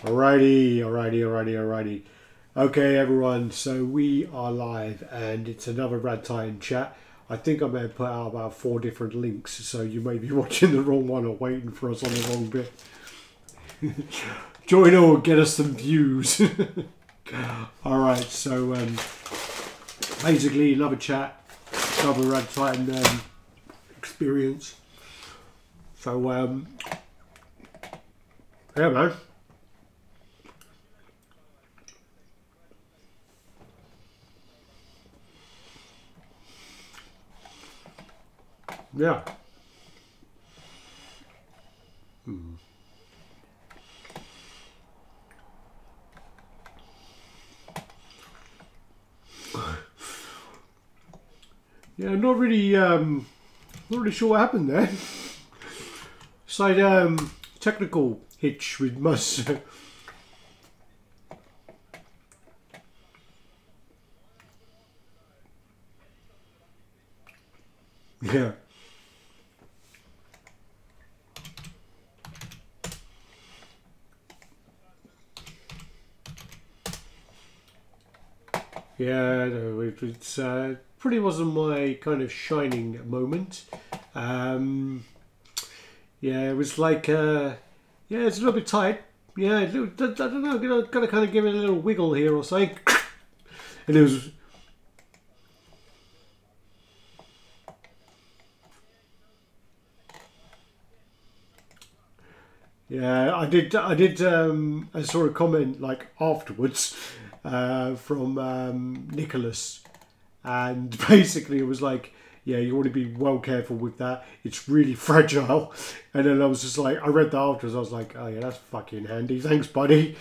Alrighty. Okay, everyone, so we are live and it's another RaddTitan chat. I think I may have put out about 4 different links, so you may be watching the wrong one or waiting for us on the wrong bit. Join all, get us some views. Alright, so basically another chat, another RaddTitan experience. So, yeah, man. Yeah. Yeah, not really sure what happened there. Slight technical hitch with Mus. Yeah. Yeah, no, it's pretty wasn't my kind of shining moment. Yeah, it was like, yeah, it's a little bit tight. Yeah, I don't know, gotta kind of give it a little wiggle here or something. And it was... Yeah, I saw a comment like afterwards from Nicholas, and basically it was like, yeah, you want to be well careful with that. It's really fragile. And then I was just like, I read that afterwards. I was like, oh yeah, that's fucking handy. Thanks, buddy.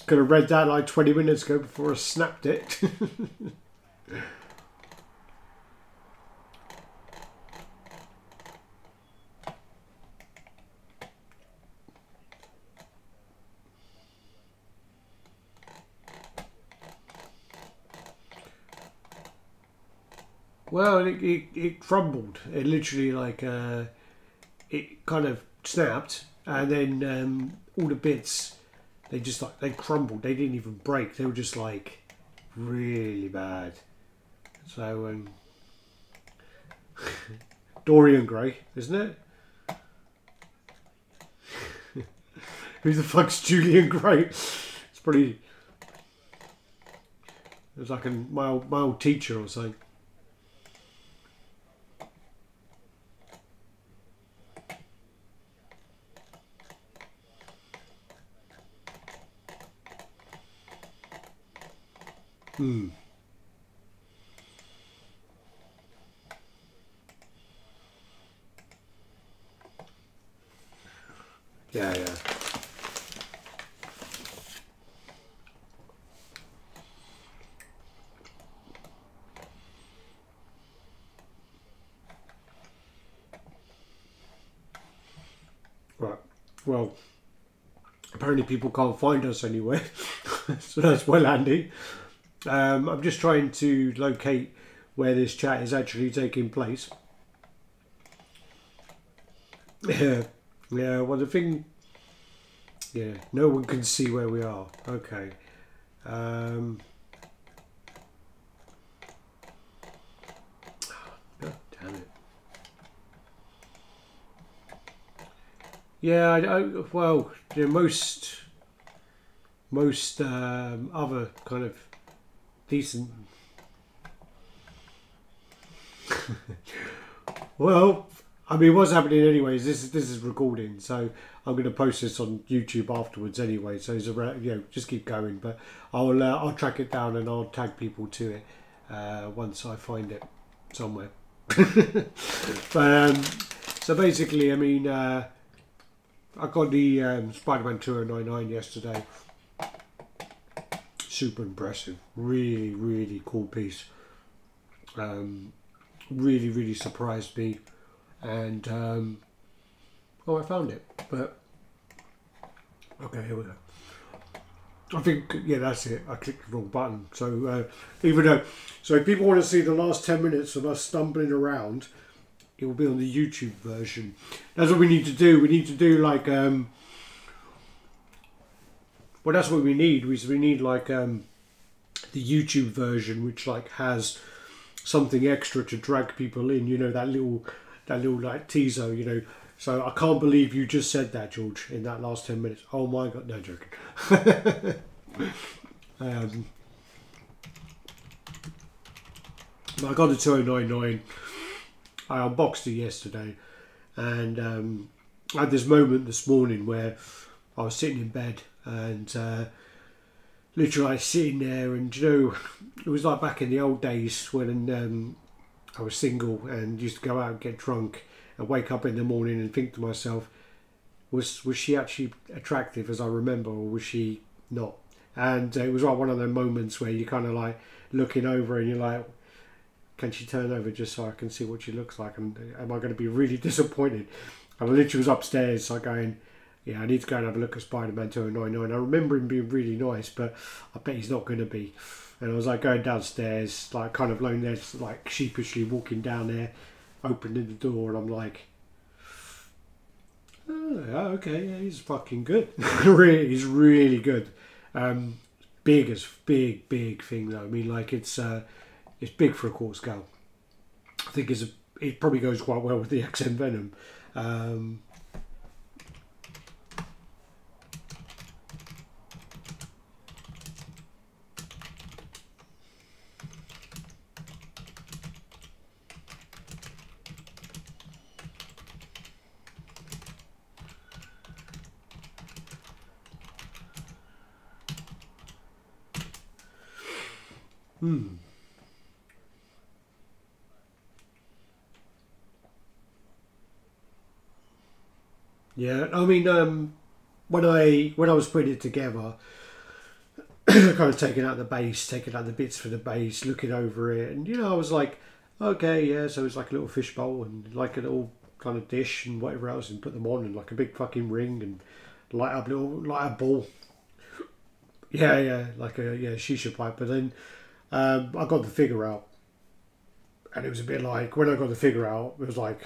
Could have read that like 20 minutes ago before I snapped it. Well, it crumbled. It literally like it kind of snapped, and then all the bits they crumbled. They didn't even break. They were just like really bad. So Dorian Gray, isn't it? Who the fuck's Julian Gray? It's pretty. It was like my old teacher or something. Yeah. Right. Well, apparently people can't find us anywhere, so that's well handy. I'm just trying to locate where this chat is actually taking place. Yeah, well the thing, yeah, no one can see where we are. Okay. God damn it. Yeah, well, you know, most other kind of decent. Well, I mean, what's happening anyways? This is recording, so I'm going to post this on YouTube afterwards anyway. So it's just keep going, but I'll track it down and I'll tag people to it once I find it somewhere. But so basically, I mean, I got the Spider-Man 2099 yesterday. Super impressive, really cool piece. Really surprised me, and oh, I found it. But okay, here we go. I think, yeah, that's it. I clicked the wrong button. So so if people want to see the last 10 minutes of us stumbling around, it will be on the YouTube version. That's what we need to do. We need to do like Well, that's what we need. We need like the YouTube version, which like has something extra to drag people in. You know, that little like teaser. You know, so I can't believe you just said that, George, in that last 10 minutes. Oh my god, no joking. I got a 2099. I unboxed it yesterday, and I had this moment this morning where I was sitting in bed and literally I was sitting there, and you know, it was like back in the old days when I was single and used to go out and get drunk and wake up in the morning and think to myself, was she actually attractive as I remember, or was she not? And it was like one of those moments where you kind of like looking over and you're like, can she turn over just so I can see what she looks like, and am I going to be really disappointed? And I literally was upstairs like going, yeah, I need to go and have a look at Spider-Man 2099. I remember him being really nice, but I bet he's not going to be. And I was like going downstairs, like kind of lying there, like sheepishly walking down there, opening the door, and I'm like, oh, okay, yeah, he's fucking good. He's really good. Big thing though. I mean, like it's big for a quartz scale. I think it probably goes quite well with the XM Venom. Yeah, I mean, when I was putting it together, kind of taking out the base, taking out the bits for the base, looking over it, and you know, I was like, okay, yeah, so it's like a little fishbowl and like a little kind of dish and whatever else, and put them on, and like a big fucking ring and light up a ball. Yeah, like a shisha pipe. But then I got the figure out, and it was a bit like when I got the figure out, it was like,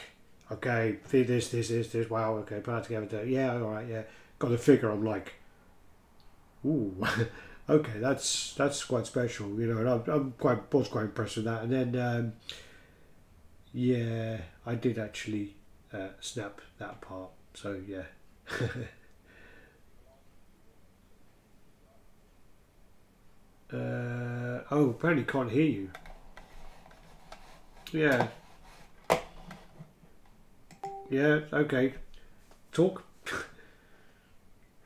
okay, feed this. Wow, okay, put that together. Yeah, all right, yeah. Got the figure. I'm like, ooh, okay, that's quite special, you know. And was quite impressed with that. And then, yeah, I did actually snap that apart. So yeah. Oh, apparently can't hear you. Yeah. Yeah, okay. Talk.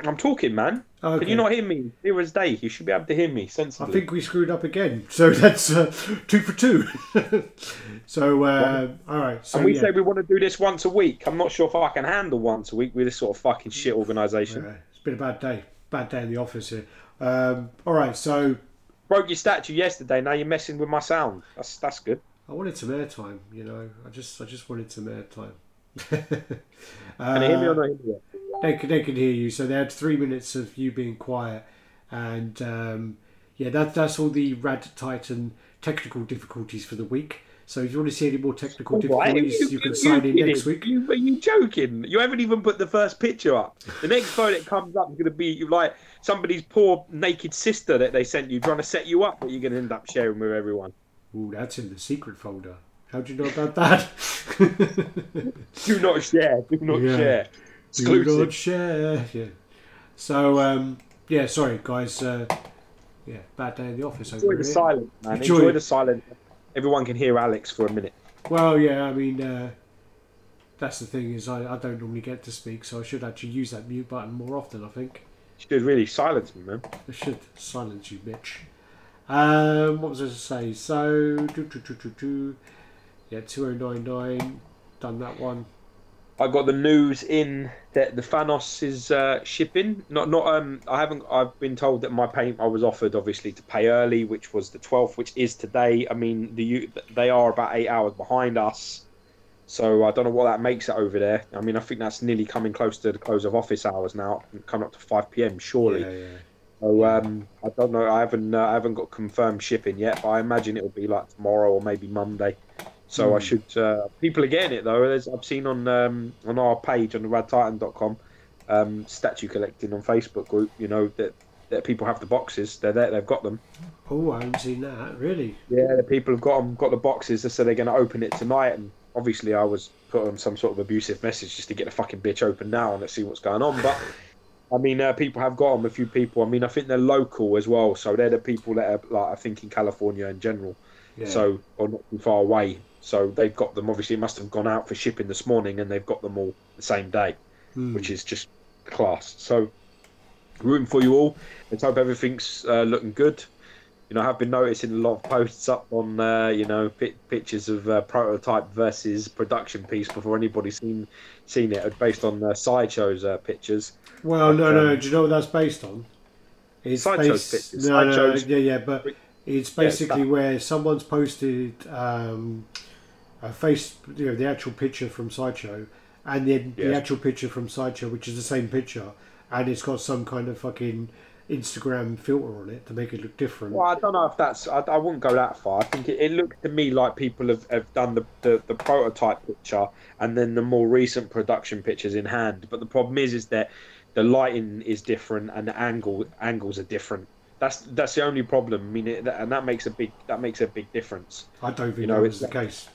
I'm talking, man. Okay. Can you not hear me? Clear as day. You should be able to hear me sensibly. I think we screwed up again. So that's 2 for 2. So, all right. So, and we say we want to do this once a week. I'm not sure if I can handle once a week with this sort of fucking shit organisation. It's been a bad day. Bad day in the office here. All right, so... Broke your statue yesterday. Now you're messing with my sound. That's good. I wanted some airtime, you know. I just wanted some airtime. Can you hear me or not hear me? They could hear you. So they had 3 minutes of you being quiet, and yeah, that's all the RaddTitan technical difficulties for the week. So if you want to see any more technical difficulties, you can sign in next week. Are you joking? You haven't even put the first picture up. The next photo that comes up is going to be like somebody's poor naked sister that they sent you trying to set you up, that you're going to end up sharing with everyone. Ooh, that's in the secret folder. How do you know about that? Do not share. Do not share. Exclusive. Do not share. Yeah. So, yeah, sorry, guys. Yeah, bad day in the office over here. Enjoy the silence, man. Enjoy the silence. Everyone can hear Alex for a minute. Well, yeah, I mean, that's the thing is I don't normally get to speak, so I should actually use that mute button more often, I think. You should really silence me, man. I should silence you, bitch. What was I to say? So, yeah, 2099, done that one. I got the news in that the Thanos is shipping. I've been told that my payment, I was offered obviously to pay early, which was the 12th, which is today. I mean, they are about 8 hours behind us, so I don't know what that makes it over there. I mean, I think that's nearly coming close to the close of office hours now, coming up to 5 p.m. surely. Yeah. So I don't know. I haven't got confirmed shipping yet, but I imagine it'll be like tomorrow or maybe Monday. So I should. People are getting it though. I've seen on our page on the RaddTitan.com statue collecting on Facebook group. You know that that people have the boxes. They're there. They've got them. Oh, I haven't seen that. Really? Yeah, the people have got them, got the boxes. They said they're going to open it tonight. And obviously, I was put on some sort of abusive message just to get the fucking bitch open now and let's see what's going on. But I mean, people have got them. A few people. I mean, I think they're local as well. So they're the people that are like I think in California in general. Yeah. So or not too far away. So they've got them. Obviously, it must have gone out for shipping this morning, and they've got them all the same day, which is just class. So rooting for you all. Let's hope everything's looking good. You know, I have been noticing a lot of posts up on, you know, pictures of prototype versus production piece before anybody's seen it, based on Sideshow's pictures. Well, no. Do you know what that's based on? It's Sideshow's pictures. No, yeah, but it's basically where someone's posted a face, you know, the actual picture from Sideshow, and then the actual picture from Sideshow, which is the same picture, and it's got some kind of fucking Instagram filter on it to make it look different. Well, I don't know if that's. I wouldn't go that far. I think it looked to me like people have done the prototype picture and then the more recent production pictures in hand. But the problem is that the lighting is different and the angles are different. That's the only problem. I mean, and that makes a big difference. I don't think that was the case.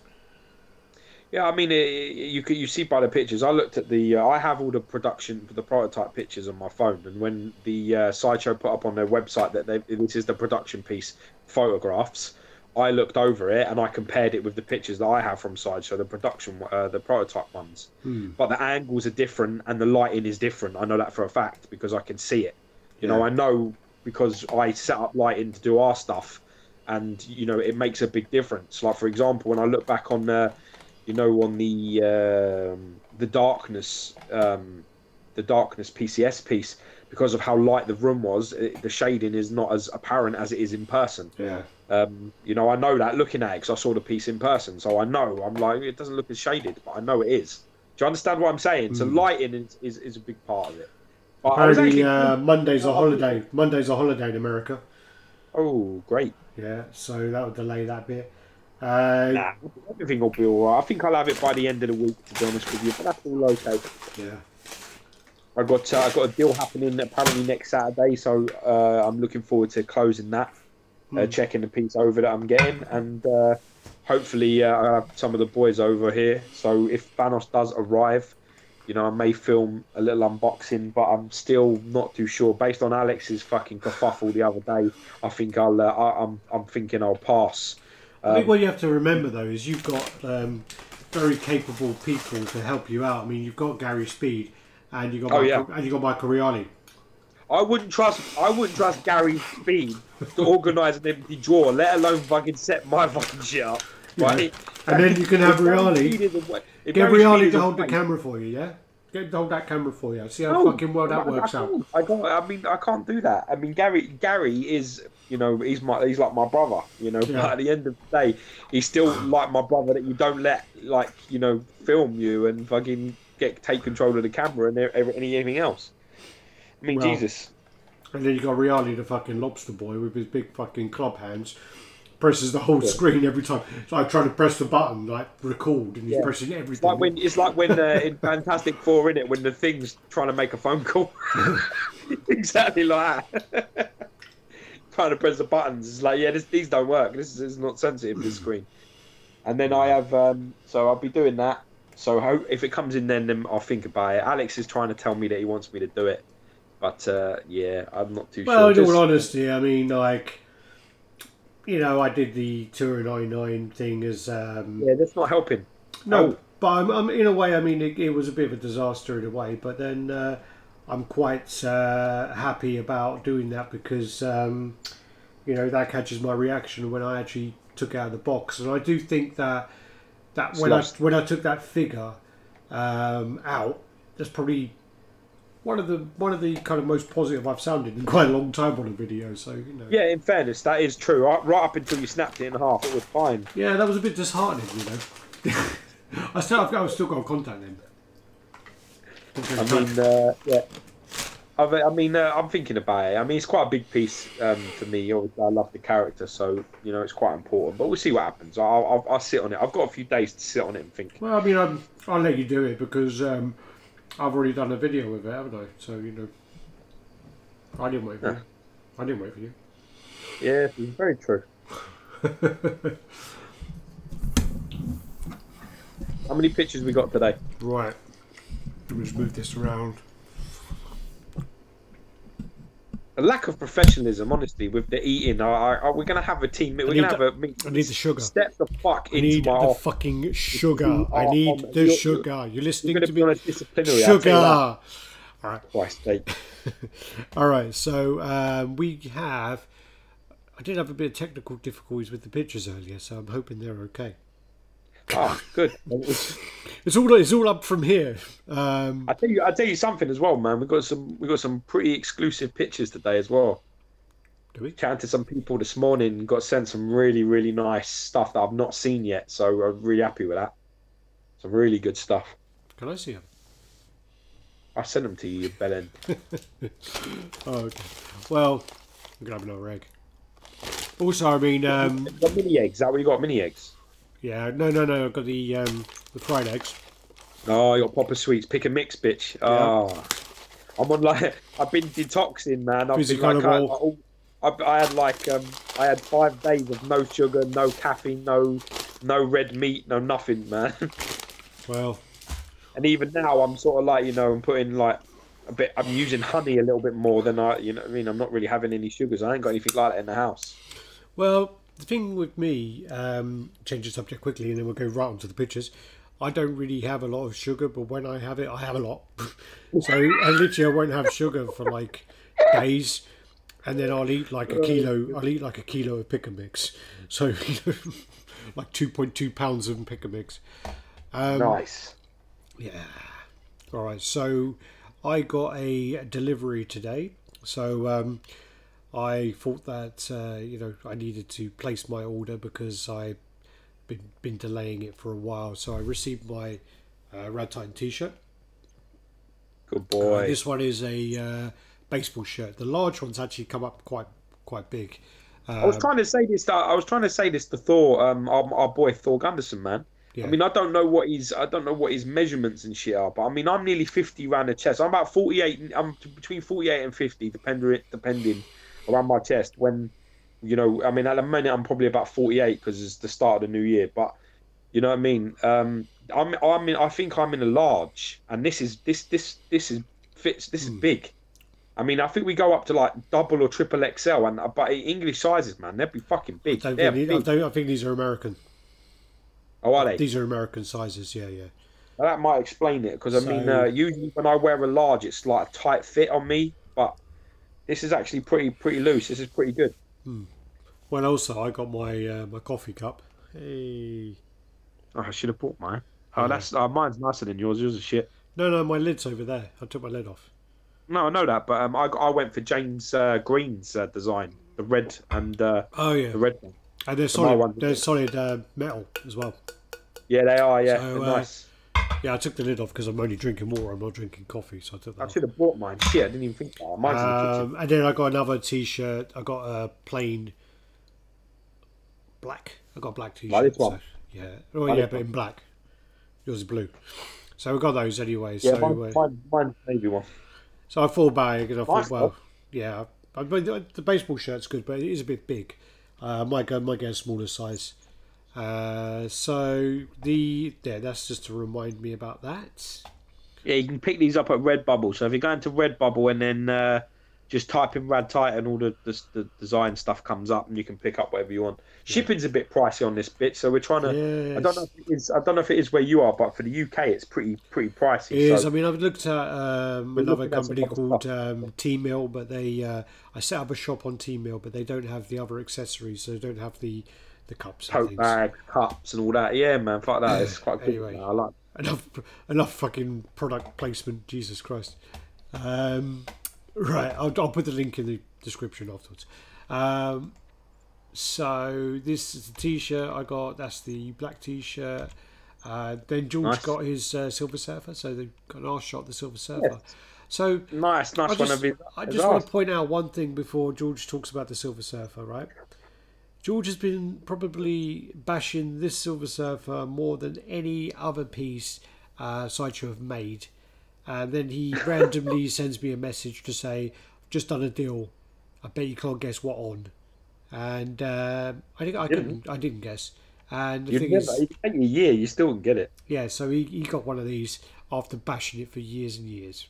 Yeah, I mean, you see by the pictures. I looked at the. I have all the prototype pictures on my phone, and when the Sideshow put up on their website that this is the production piece photographs, I looked over it and I compared it with the pictures that I have from Sideshow, the prototype ones. But the angles are different and the lighting is different. I know that for a fact because I can see it. You know, I know because I set up lighting to do our stuff, and you know, it makes a big difference. Like for example, when I look back on you know, on the darkness PCS piece, because of how light the room was, the shading is not as apparent as it is in person. Yeah. You know, I know that looking at it because I saw the piece in person, so I know. I'm like, it doesn't look as shaded, but I know it is. Do you understand what I'm saying? So lighting is a big part of it. But apparently, Monday's a holiday. Monday's a holiday in America. Oh, great. Yeah, so that would delay that bit. Nah, everything will be all right. I think I'll have it by the end of the week, to be honest with you. But that's all okay. Yeah. I got a deal happening apparently next Saturday, so I'm looking forward to closing that, checking the piece over that I'm getting, and hopefully I have some of the boys over here. So if Thanos does arrive, you know, I may film a little unboxing, but I'm still not too sure. Based on Alex's fucking kerfuffle the other day, I think I'm thinking I'll pass. I think what you have to remember though is you've got very capable people to help you out. I mean, you've got Gary Speed, and you got and you got Michael Riali. I wouldn't trust Gary Speed to organise an empty drawer, let alone fucking set my fucking shit up. Right? Yeah. And then you can have Riali. Get Riali to hold the camera for you, yeah? Get him to hold that camera for you. See how fucking well that works out. I can't do that. I mean, Gary is, you know, he's like my brother, you know. Yeah. But at the end of the day, he's still like my brother that you don't let, like, you know, film you and fucking take control of the camera and anything else. I mean, Jesus. And then you got Riali, the fucking lobster boy, with his big fucking club hands. Presses the whole screen every time. So I try to press the button, like record, and he's pressing everything. It's like when in Fantastic Four, in it, when the Thing's trying to make a phone call. Exactly like that. Trying to press the buttons. It's like, yeah, these don't work. This is not sensitive to the screen. And then I have, so I'll be doing that. So if it comes in, then I'll think about it. Alex is trying to tell me that he wants me to do it, but yeah, I'm not too sure. Well, in all honesty, I mean, like, you know, I did the Tour 99 thing as... yeah, that's not helping. No, but I'm in a way, I mean, it was a bit of a disaster in a way, but then I'm quite happy about doing that because, you know, that catches my reaction when I actually took out of the box. And I do think that when I took that figure out, that's probably... One of the kind of most positive I've sounded in quite a long time on a video, so you know. Yeah, in fairness, that is true. Right up until you snapped it in half, it was fine. Yeah, that was a bit disheartening, you know. I've still got contact then. I mean, yeah. I'm thinking about it. I mean, it's quite a big piece for me. Obviously, I love the character, so you know, it's quite important. But we'll see what happens. I'll sit on it. I've got a few days to sit on it and think. Well, I mean, I'll let you do it because. I've already done a video with it, haven't I? So, you know, I didn't wait for it. I didn't wait for you. Yeah, it's very true. How many pictures we got today? Right. Let me just move this around. A lack of professionalism, honestly, with the eating. We're gonna have a team. We're gonna have a meet. I need the sugar. Step the fuck I into need my the office. fucking sugar. I need the sugar. You're listening to me? On a disciplinary. Sugar. All right. Christ's sake. All right. So we have. I did have a bit of technical difficulties with the pictures earlier, so I'm hoping they're okay. Oh, good. It's all up from here. I tell you something as well, man. We got some pretty exclusive pictures today as well. Do we? Chatting to some people this morning, got sent some really, really nice stuff that I've not seen yet. So I'm really happy with that. Some really good stuff. Can I see them? I sent them to you, bellend. Oh, okay. Well, I'm gonna have another egg. Also, I mean, got mini eggs. Is that what you got? Mini eggs. Yeah, no. I've got the fried eggs. Oh, you got Papa Sweets. Pick a mix, bitch. Yeah. Oh, I'm on I've been detoxing, man. I've been I had 5 days of no sugar, no caffeine, no red meat, no nothing, man. Well, and even now I'm sort of like, I'm putting like I'm using honey a little bit more than I'm not really having any sugars. I ain't got anything like that in the house. Well, the thing with me, change the subject quickly and then we'll go right onto the pictures. I don't really have a lot of sugar, but when I have it, I have a lot. So I won't have sugar for like days, and then I'll eat like a kilo. I'll eat like a kilo of pick and mix. So like 2.2 pounds of pick and mix. Nice. Yeah. All right. So I got a delivery today. So I thought that I needed to place my order because I've been delaying it for a while. So I received my RaddTitan t-shirt. Good boy. This one is a baseball shirt. The large ones actually come up quite big. I was trying to say this. To Thor, our boy Thor Gunderson, man. Yeah. I mean, I don't know what his measurements and shit are, but I mean, I'm nearly 50 around the chest. I'm about 48. I'm between 48 and 50, depending around my chest. When, I mean, at the minute I'm probably about 48 because it's the start of the new year. But you know what I mean. I think I'm in a large, and this is big. I mean, I think we go up to like double or triple XL, but English sizes, man, they'd be fucking big. I think these are American. Oh, are they? These are American sizes, yeah. Well, that might explain it, because I mean, usually when I wear a large, it's like a tight fit on me, but this is actually pretty loose. This is pretty good. Well, also I got my my coffee cup. Hey. Oh, I should have bought mine. Oh, that's mine's nicer than yours. Yours is shit. No, my lid's over there. I took my lid off. No, I know that, but I went for James Green's design, the red and the red one. And they're solid. They're solid metal as well. Yeah, they are. Yeah, so, nice. Yeah, I took the lid off because I'm only drinking water. I'm not drinking coffee, so I took that. I should have bought mine. Shit, I didn't even think about it. Mine's in the kitchen. And then I got another t-shirt. I got a plain black. I got a black t-shirt. Like this one. So, yeah. Oh yeah, but in black. Yours is blue. So we got those anyway. Yeah, so mine's maybe one. So I thought bag and I thought, Nice, well, yeah. I mean, the baseball shirt's good, but it is a bit big. Might get a smaller size. So that's just to remind me about that. Yeah, you can pick these up at Redbubble. So if you go into Redbubble and then just type in RaddTitan, all the design stuff comes up, and you can pick up whatever you want. Yeah. Shipping's a bit pricey on this bit, so we're trying to. Yes. I don't know if it is where you are, but for the UK, it's pretty pricey. It is. I mean, I've looked at another company called T-Mill, but I set up a shop on T-Mill, but they don't have the other accessories, so they don't have the cups, tote bag, cups, and all that. Yeah, man, fuck that. It's quite good. Anyway, I like enough fucking product placement. Jesus Christ. Right, I'll put the link in the description afterwards. So this is the t-shirt I got. That's the black t-shirt. Then George got his Silver Surfer, so they got an arse shot of the Silver Surfer. Yes. So nice one of you. I just want to point out one thing before George talks about the Silver Surfer, right? George has been probably bashing this Silver Surfer more than any other piece Sideshow have made. And then he randomly sends me a message to say, I've just done a deal. I bet you can't guess what on. And I didn't guess. And the You'd thing never. is, It could take you a year. You still wouldn't get it. yeah. So he got one of these after bashing it for years and years.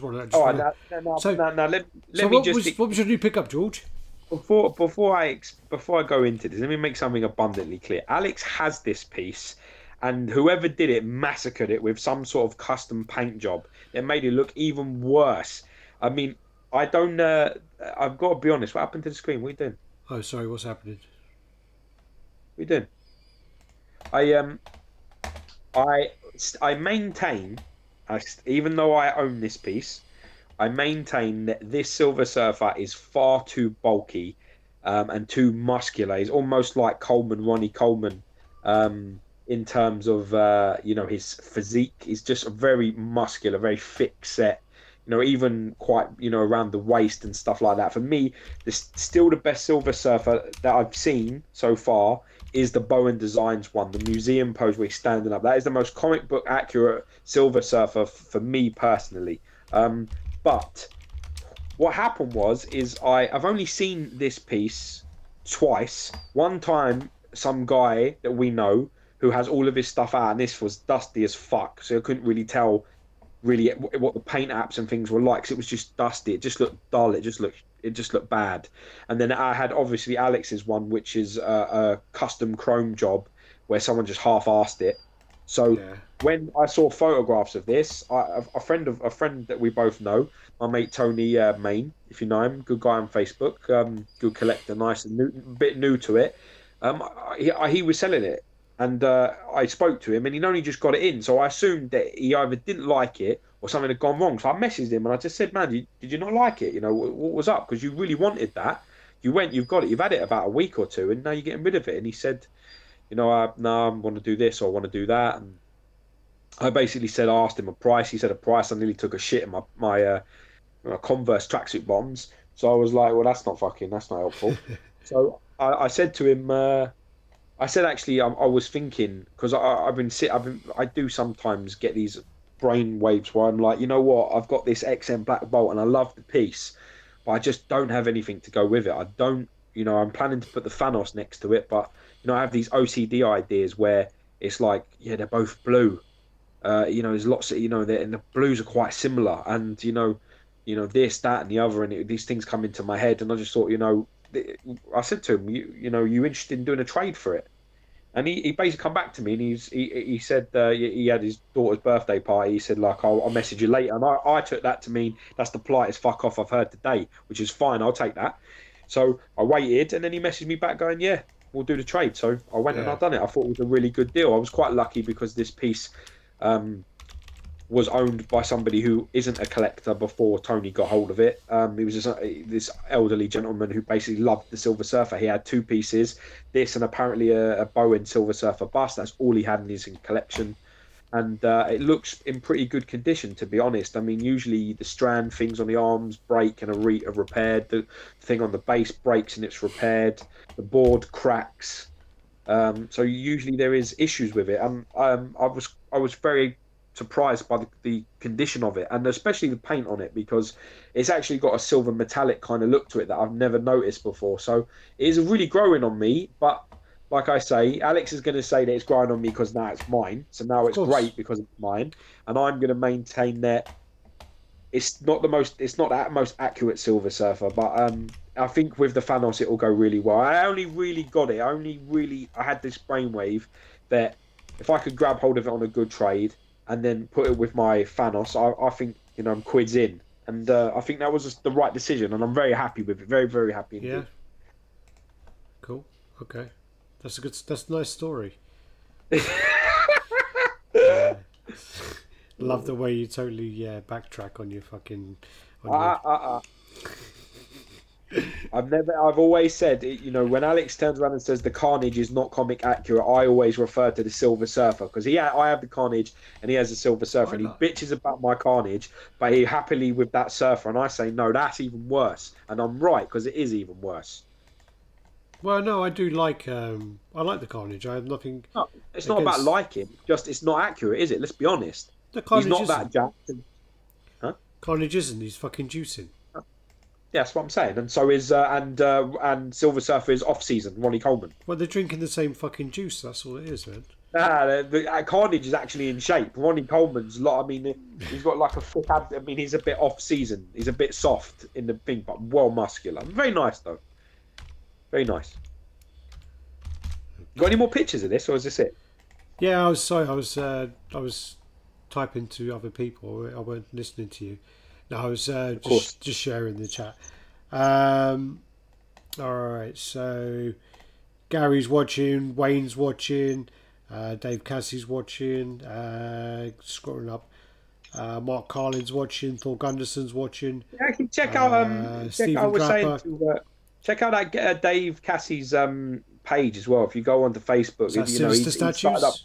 All right, now So let me just what was your new pickup, George? before I go into this, let me make something abundantly clear. Alex has this piece, and whoever did it massacred it with some sort of custom paint job that made it look even worse. I mean, I don't. I've got to be honest. What happened to the screen? What are you doing? Oh, sorry, what's happening? What are you doing? I I I maintain, even though I own this piece, I maintain that this Silver Surfer is far too bulky and too muscular. He's almost like Ronnie Coleman, in terms of his physique. He's just very muscular, very thick set. Even quite around the waist and stuff like that. For me, still the best Silver Surfer that I've seen so far is the Bowen Designs one, the museum pose where he's standing up. That is the most comic book accurate Silver Surfer for me personally. But what happened is I've only seen this piece twice. One time, some guy that we know who has all of his stuff out, and this was dusty as fuck, so I couldn't really tell really what the paint apps and things were like. 'Cause it was just dusty. It just looked dull. It just looked bad. And then I had obviously Alex's one, which is a custom chrome job where someone just half-arsed it. So Yeah. when I saw photographs of this, a friend that we both know, my mate Tony Main, if you know him, good guy on Facebook, good collector, nice and bit new to it. He was selling it, and I spoke to him, and he'd only just got it in, so I assumed that he either didn't like it or something had gone wrong. So I messaged him and I just said, "Man, did you not like it? What was up? Because you really wanted that. You've got it. You've had it about a week or two, and now you're getting rid of it." And he said, no, I want to do this or I want to do that. And I basically said, I asked him a price. He said a price. I nearly took a shit in my Converse tracksuit bottoms. So I was like, well, that's not helpful. So I said to him, I said, actually, I was thinking, because I do sometimes get these brain waves where I'm like, you know what, I've got this XM Black Bolt and I love the piece, but I just don't have anything to go with it. I don't, I'm planning to put the Thanos next to it, but I have these OCD ideas where it's like, yeah, they're both blue. There's lots of, and the blues are quite similar, and this, that, and the other, and these things come into my head, and I just thought, I said to him, you interested in doing a trade for it? And he basically come back to me, and he said he had his daughter's birthday party. He said, like, I'll message you later, and I took that to mean that's the politest fuck off I've heard today, which is fine. I'll take that. So I waited, and then he messaged me back going, yeah, we'll do the trade. So I went and I've done it. I thought it was a really good deal. I was quite lucky because this piece was owned by somebody who isn't a collector before Tony got hold of it. He was just this elderly gentleman who basically loved the Silver Surfer. He had two pieces, this and apparently a Bowen Silver Surfer bust. That's all he had in his collection. And it looks in pretty good condition, to be honest. I mean, usually the strand things on the arms break and are repaired. The thing on the base breaks and it's repaired. The board cracks. So usually there is issues with it. I was very surprised by the condition of it, and especially the paint on it, because it's actually got a silver metallic kind of look to it that I've never noticed before. So it is really growing on me, but like I say, Alex is going to say that it's growing on me because now it's mine. So now it's great because it's mine, and I'm going to maintain that it's not that most accurate Silver Surfer, but I think with the Thanos it will go really well. I only really got it. I had this brainwave that if I could grab hold of it on a good trade and then put it with my Thanos, I think I'm quids in, and I think that was the right decision, and I'm very happy with it. Very, very happy indeed. Yeah. Cool. Okay. That's a nice story. Love the way you totally backtrack on your fucking. I've always said, when Alex turns around and says the Carnage is not comic accurate, I always refer to the Silver Surfer, because I have the Carnage and he has the Silver Surfer, and he bitches about my Carnage, but he happily with that Surfer, and I say no, that's even worse, and I'm right, because it is even worse. Well, no, I do like I like the Carnage. I have nothing. No, it's not about liking. Just it's not accurate, is it? Let's be honest. The Carnage He's not that jacked. Huh? Carnage isn't. He's fucking juicing. Yeah, that's what I'm saying. And so is and Silver Surfer is off season. Ronnie Coleman. Well, they're drinking the same fucking juice. That's all it is, man. Carnage is actually in shape. Ronnie Coleman's lot. I mean, he's got like a thick ab. I mean, he's a bit off season. He's a bit soft in the thing, but well muscular. Very nice though. Very nice. Got any more pictures of this, or is this it? Yeah, I was sorry. I was typing to other people. I weren't listening to you. No, I was just sharing the chat. All right, so Gary's watching, Wayne's watching, Dave Cassie's watching, scrolling up. Mark Carlin's watching, Thor Gunderson's watching. Yeah, actually, check out check out that Dave Cassie's page as well. If you go onto Facebook, Sinister Statues.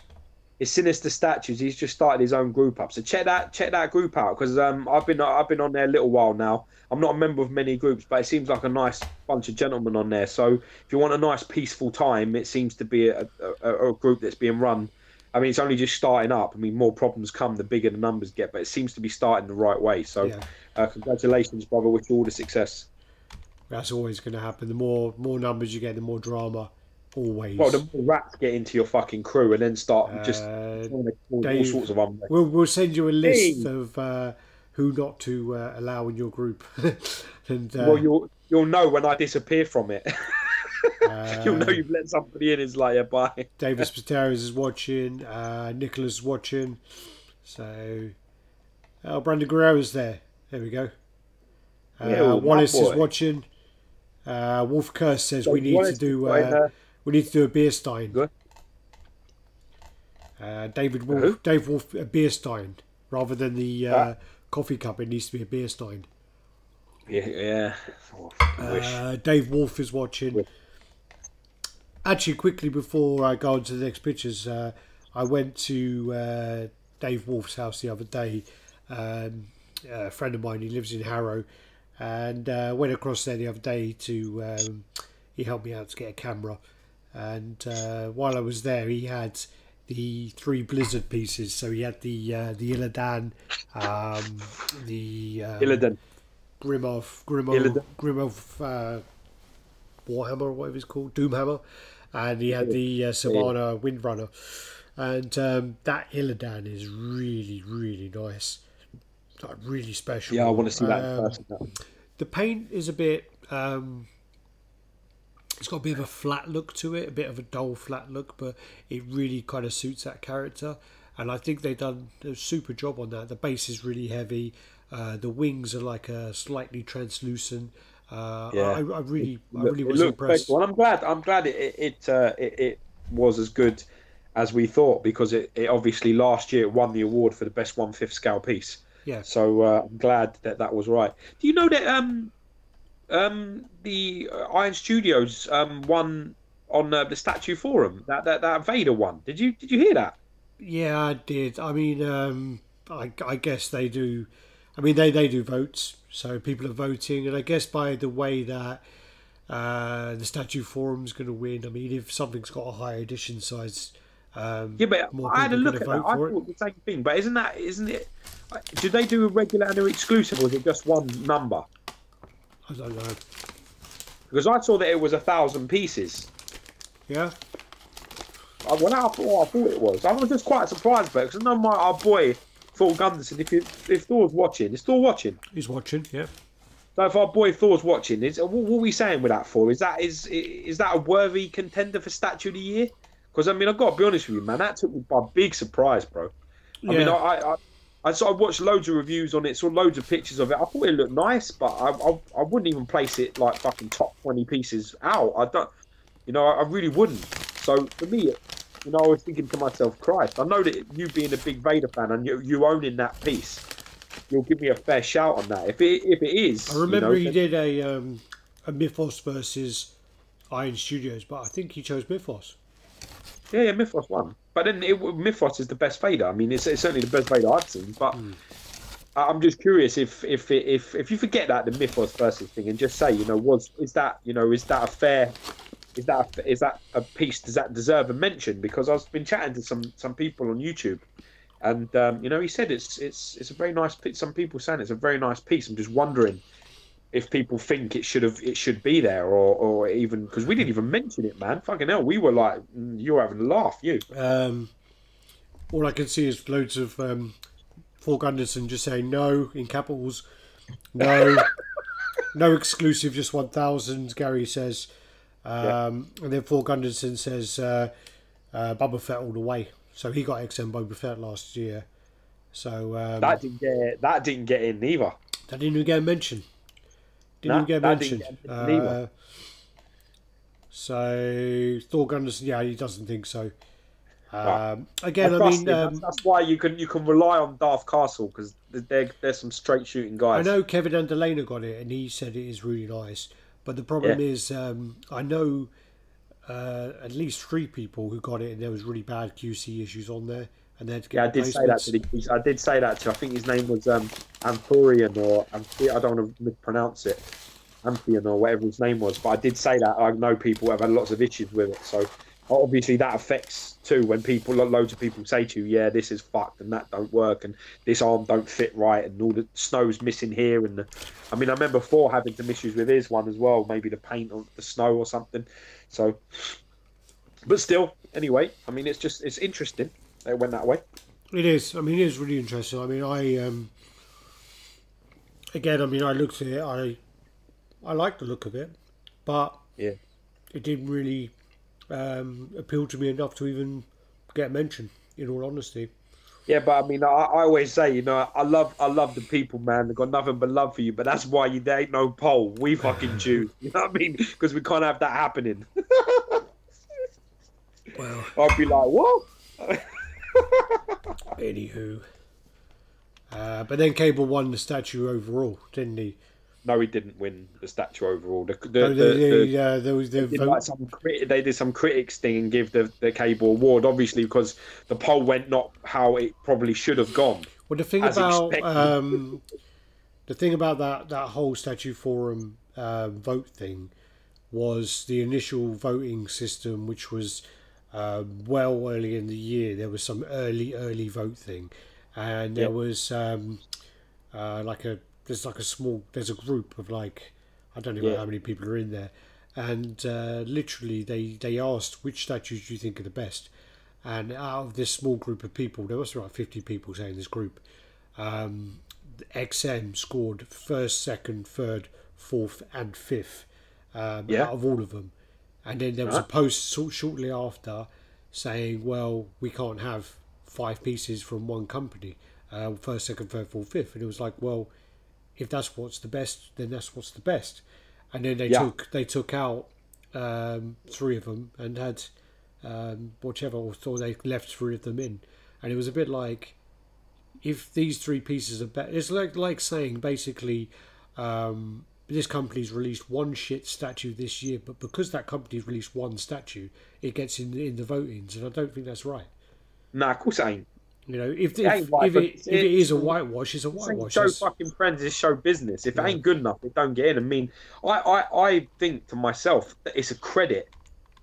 His Sinister Statues. He's just started his own group up. So check that group out, because I've been on there a little while now. I'm not a member of many groups, but it seems like a nice bunch of gentlemen on there. So if you want a nice peaceful time, it seems to be a group that's being run. I mean, it's only just starting up. I mean, more problems come the bigger the numbers get, but it seems to be starting the right way. So congratulations, brother. Wish you all the success. That's always going to happen. The more numbers you get, the more drama. Always. Well, the more rats get into your fucking crew and then start just all sorts of unrest. We'll send you a list of who not to allow in your group. And well, you'll know when I disappear from it. You'll know you've let somebody in. It's like, yeah, bye. Davis Pateras is watching. Nicholas is watching. So, Brandon Guerrero's there. There we go. Wallace is watching. Wolf Curse says we need to do a beer stein. Dave Wolf, a beer stein rather than the coffee cup. It needs to be a beer stein. Yeah. Dave Wolf is watching. Actually, quickly before I go on to the next pictures, I went to Dave Wolf's house the other day. A friend of mine, he lives in Harrow, and went across there the other day to. He helped me out to get a camera, and while I was there, he had the 3 Blizzard pieces. So he had the Illidan, the Illidan. Grimov, Warhammer or whatever it's called, Doomhammer, and he had the Savannah Windrunner, and that Illidan is really, really nice, like really special. Yeah, I want to see that in person. The paint is a bit, it's got a bit of a flat look to it, a bit of a dull flat look, but it really kind of suits that character, and I think they've done a super job on that. The base is really heavy. The wings are like a slightly translucent. I really was impressed. Well, I'm glad it was as good as we thought, because it obviously last year it won the award for the best 1/5 scale piece. Yeah. So I'm glad that was right. Do you know that the Iron Studios won on the Statue Forum, that Vader one? Did you hear that? Yeah, I did. I mean, I guess they do. I mean, they do votes, so people are voting, and I guess by the way that the Statue Forum's going to win. I mean, if something's got a higher edition size, but I had a look at that. I thought the same thing. But isn't it? Do they do a regular and an exclusive, or is it just one number? I don't know. Because I saw that it was 1,000 pieces. Yeah. I thought it was. I was just quite surprised by it, because I know our boy Thor Gunderson. If Thor's watching, is Thor watching? He's watching. Yeah. So if our boy Thor's watching, what are we saying with that for? Is that a worthy contender for Statue of the Year? Because I mean, I've got to be honest with you, man. That took me by a big surprise, bro. I mean, I sort of watched loads of reviews on it, saw loads of pictures of it. I thought it looked nice, but I wouldn't even place it like fucking top 20 pieces out. I don't, I really wouldn't. So for me, I was thinking to myself, Christ, I know that you being a big Vader fan and you owning that piece, you'll give me a fair shout on that. If it is, I remember he did a Mythos versus Iron Studios, but I think he chose Mythos. Yeah, Mythos won. But then Mythos is the best Vader. I mean, it's certainly the best Vader I've seen. But I'm just curious if you forget that the Mythos versus thing and just say, is that a fair? Is that a piece? Does that deserve a mention? Because I've been chatting to some people on YouTube, and he said it's a very nice piece. Some people saying it's a very nice piece. I'm just wondering if people think it should be there, or even because we didn't even mention it, man. Fucking hell, we were like, you were having a laugh, you. All I can see is loads of Paul Gunderson just saying no in capitals. No, no exclusive, just 1,000. Gary says, and then Paul Gunderson says Boba Fett all the way. So he got XM Boba Fett last year. So that didn't get in either. That didn't even get a mention. Didn't even get mentioned. So Thor Gunderson, yeah, he doesn't think so. Again, I mean, that's why you can rely on Darth Castle, because there's some straight shooting guys. I know Kevin Underlaner got it, and he said it is really nice. But the problem is, I know at least 3 people who got it, and there was really bad QC issues on there. And they had to get I did say that to I did say that to. I think his name was Anthorian, or I don't want to mispronounce it, Amphion or whatever his name was. But I did say that I know people have had lots of issues with it. So obviously that affects too when loads of people say to you, yeah, this is fucked and that don't work and this arm don't fit right and all the snow's missing here. And I mean, I remember Thor having some issues with his one as well, maybe the paint or the snow or something. So, but still, anyway, I mean, it's interesting. It went that way. It is. I mean, it is really interesting. I mean, I looked at it. I like the look of it, but yeah, it didn't really appeal to me enough to even get mentioned. In all honesty. Yeah, but I mean, I always say, you know, I love the people, man. They've got nothing but love for you. But that's why there ain't no poll. We fucking choose. You know what I mean? Because we can't have that happening. Well, I'd be like, what? Anywho, but then Cable won the statue overall, didn't he? No, he didn't win the statue overall. They did some critics thing and give the Cable award, obviously, because the poll went not how it probably should have gone. Well, the thing about that whole statue forum vote thing was the initial voting system, which was well early in the year. There was some early vote thing, and there was there's a group of like, I don't know how many people are in there, and literally they asked which statues do you think are the best, and out of this small group of people, there was about 50 people saying this group, XM scored first, second, third, fourth and fifth out of all of them. And then there was a post shortly after saying, well, we can't have 5 pieces from one company, first, second, third, fourth, fifth. And it was like, well, if that's what's the best, then that's what's the best. And then they took out 3 of them and had whichever, or they left 3 of them in. And it was a bit like, if these 3 pieces are better, it's like saying basically, this company's released one shit statue this year, but because that company's released one statue, it gets in the votings, and I don't think that's right. Nah, of course it ain't. You know, if it is a whitewash, it's a whitewash. Show fucking friends is show business. If it ain't good enough, it don't get in. I mean, I think to myself that it's a credit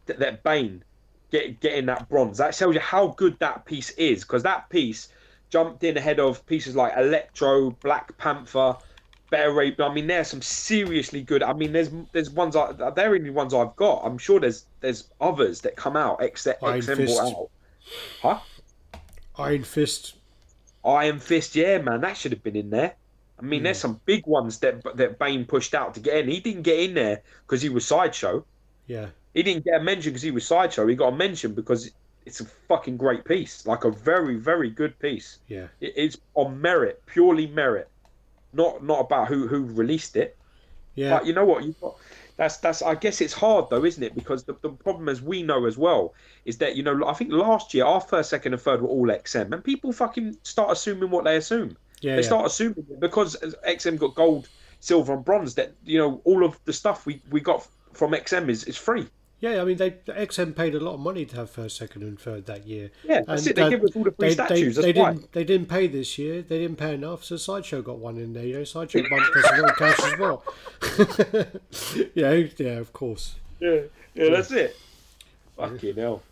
that Bane getting that bronze. That tells you how good that piece is, because that piece jumped in ahead of pieces like Electro, Black Panther, Better. I mean, there's some seriously good. I mean, there's ones they're only ones I've got. I'm sure there's others that come out except XM brought out. Huh? Iron Fist, yeah, man, that should have been in there. I mean, there's some big ones that Bane pushed out to get in. He didn't get in there because he was Sideshow. Yeah, he didn't get a mention because he was Sideshow. He got a mention because it's a fucking great piece, like a very, very good piece. Yeah, it's on merit, purely merit, not about who released it. Yeah, but you know what, you've got. That's. I guess it's hard though, isn't it? Because the problem, as we know as well, is that, you know, I think last year our first, second, and third were all XM, and people fucking start assuming what they assume. Yeah, they start assuming because XM got gold, silver, and bronze, that, you know, all of the stuff we got from XM is free. Yeah, I mean, XM paid a lot of money to have first, second, and third that year. Yeah, that's it. They give us all the free statues. They didn't pay this year. They didn't pay enough, so Sideshow got one in there. You know, Sideshow got a little cash as well. yeah, of course. Yeah, that's it. Fucking hell.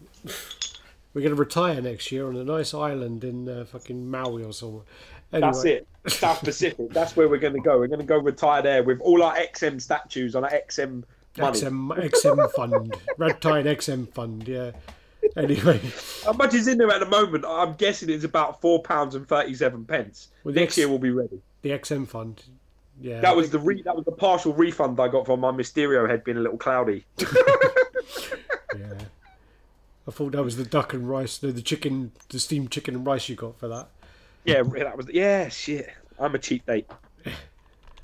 We're going to retire next year on a nice island in fucking Maui or somewhere. That's Anyway. it. South Pacific. That's where we're going to go. We're going to go retire there with all our XM statues on our XM money. XM fund. RaddTitan XM fund, yeah. Anyway. How much is in there at the moment? I'm guessing it's about £4.37. Well, Next year we'll be ready. The XM fund. Yeah. That was the partial refund I got from my Mysterio head being a little cloudy. Yeah. I thought that was the duck and rice, the steamed chicken and rice you got for that. Yeah, that was shit. I'm a cheap date.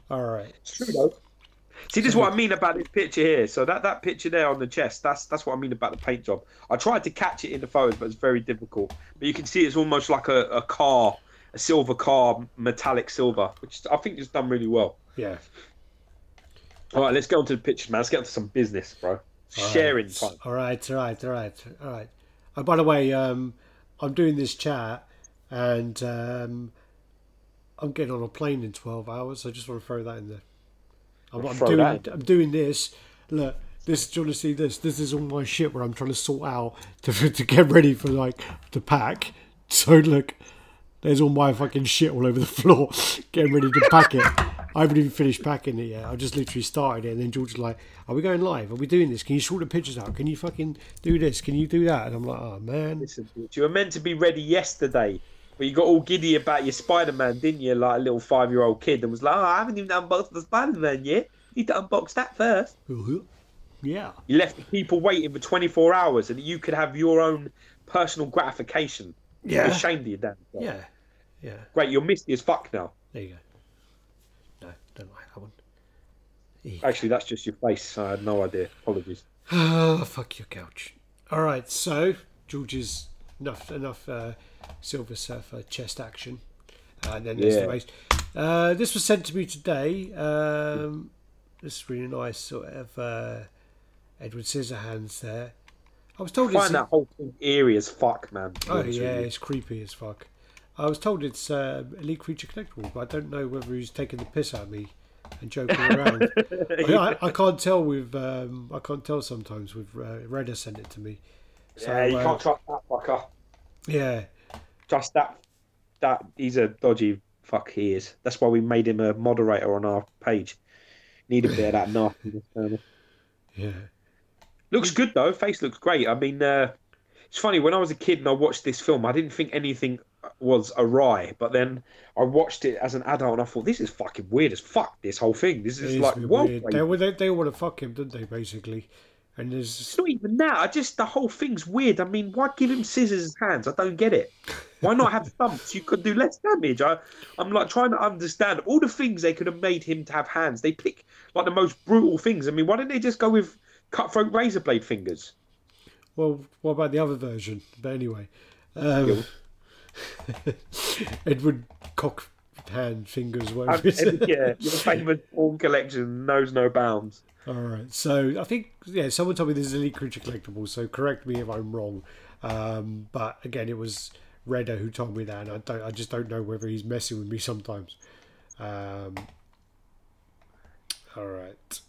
All right. It's true though. See, this is what I mean about this picture here. So that picture there on the chest, that's what I mean about the paint job. I tried to catch it in the photos, but it's very difficult. But you can see it's almost like a car, a silver car, metallic silver, which I think is done really well. Yeah. All right, let's go on to the pictures, man. Let's get on to some business, bro. Sharing time. All right. Oh, by the way, I'm doing this chat, and I'm getting on a plane in 12 hours. So I just want to throw that in there. I'm doing this. Look, do you want to see this? This is all my shit where I'm trying to sort out to get ready for to pack. So look, there's all my fucking shit all over the floor, getting ready to pack it. I haven't even finished packing it yet. I just literally started it, and then George was like, "Are we going live? Are we doing this? Can you sort the pictures out? Can you fucking do this? Can you do that?" And I'm like, "Oh man." Listen, you were meant to be ready yesterday. But you got all giddy about your Spider-Man, didn't you? Like a little 5-year-old kid, and was like, "Oh, I haven't even unboxed the Spider-Man yet. Need to unbox that first." Yeah. You left the people waiting for 24 hours, and you could have your own personal gratification. Yeah. You're ashamed of your damn self. Yeah. Yeah. Great, you're misty as fuck now. There you go. No, don't like that one. Actually, that's just your face. I had no idea. Apologies. Oh, fuck your couch. All right, so George's enough Silver Surfer chest action. And then there's the race. This was sent to me today. This is really nice, sort of Edward Scissorhands there. I was told that whole thing eerie as fuck, man. Oh yeah, it's creepy as fuck. I was told it's Elite Creature Collectible, but I don't know whether he's taking the piss out of me and joking around. I can't tell with I can't tell sometimes with Radd sent it to me. So, yeah, you can't trust that fucker. Yeah. Trust that he's a dodgy fuck he is. That's why we made him a moderator on our page. Need a bit of that nastiness. Yeah. Looks good though. Face looks great. I mean, it's funny, when I was a kid and I watched this film, I didn't think anything was awry, but then I watched it as an adult and I thought, this is fucking weird as fuck, this whole thing. This is like, weird. They want to fuck him, don't they, basically? And it's not even that. The whole thing's weird. I mean, why give him scissors hands? I don't get it. Why not have thumps? You could do less damage. I'm like trying to understand all the things they could have made him to have hands. They pick like the most brutal things. I mean, why didn't they just go with cutthroat razor blade fingers? Well, what about the other version? But anyway, Edward cock hand fingers. Yeah, your famous porn collection knows no bounds. All right, so I think someone told me this is Elite Creature Collectibles, so correct me if I'm wrong. But again, it was Redder who told me that, and I just don't know whether he's messing with me sometimes. All right.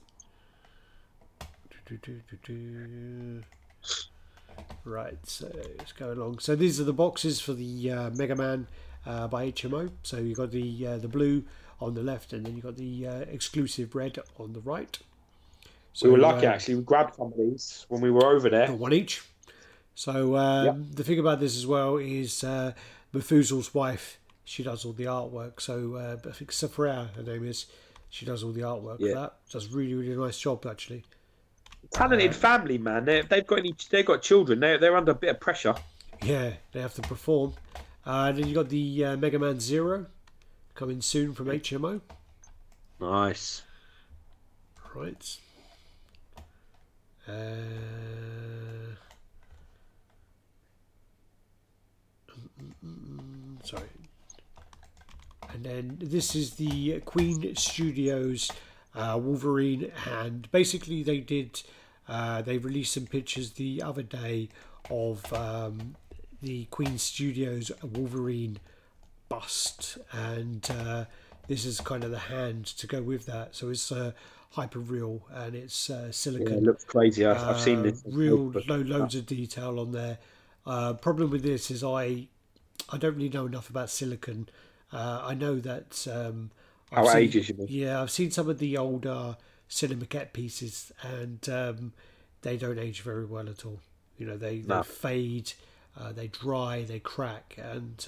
Right, so let's go along. So these are the boxes for the Mega Man by HMO. So you got the blue on the left, and then you got the exclusive red on the right. So we were lucky actually. We grabbed some of these when we were over there. One each. So the thing about this as well is Methuselah's wife. She does all the artwork. So I think Sephora, her name is. She does all the artwork for that. Does really, really nice job actually. Talented family, man. They've got children. They're under a bit of pressure. Yeah, they have to perform. Then you got the Mega Man Zero coming soon from HMO. Nice. Right. Sorry. And then this is the Queen Studios Wolverine, and basically they released some pictures the other day of the Queen Studios Wolverine bust, and this is kind of the hand to go with that. So it's hyper real, and it's silicon. Yeah, it looks crazy. I've seen this. Loads of detail on there. Problem with this is I don't really know enough about silicon I know that How it ages, you mean? yeah, I've seen some of the older Cinemaquette pieces, and they don't age very well at all. You know, they No. fade, they dry, they crack, and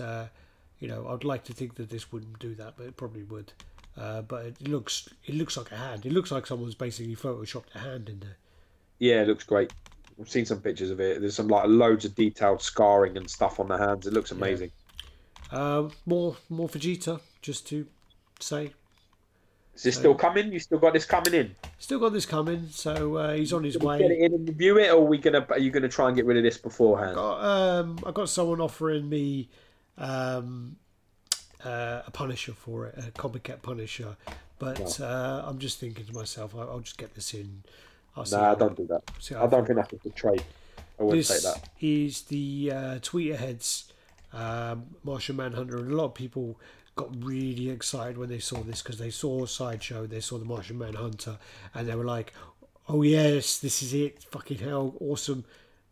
you know, I'd like to think that this wouldn't do that, but it probably would. But it looks like a hand. It looks like someone's basically photoshopped a hand in there. Yeah, it looks great. I've seen some pictures of it. There's some like loads of detailed scarring and stuff on the hands. It looks Yeah. amazing. More Vegeta, just to say. Is this So still coming? You still got this coming in? still got this coming, so he's on his Gonna get way. it in and review it, or are you gonna try and get rid of this beforehand? I got someone offering me um, a Punisher for it, a copycat Punisher, but I'm just thinking to myself, I'll just get this in. I'll see. Nah, don't do that. See I don't think that's a good trade. I wouldn't say This that. is the Tweeterheads Martian Manhunter, and a lot of people got really excited when they saw this because they saw Sideshow, they saw the Martian Manhunter, and they were like, "Oh yes, this is it! Fucking hell, awesome!"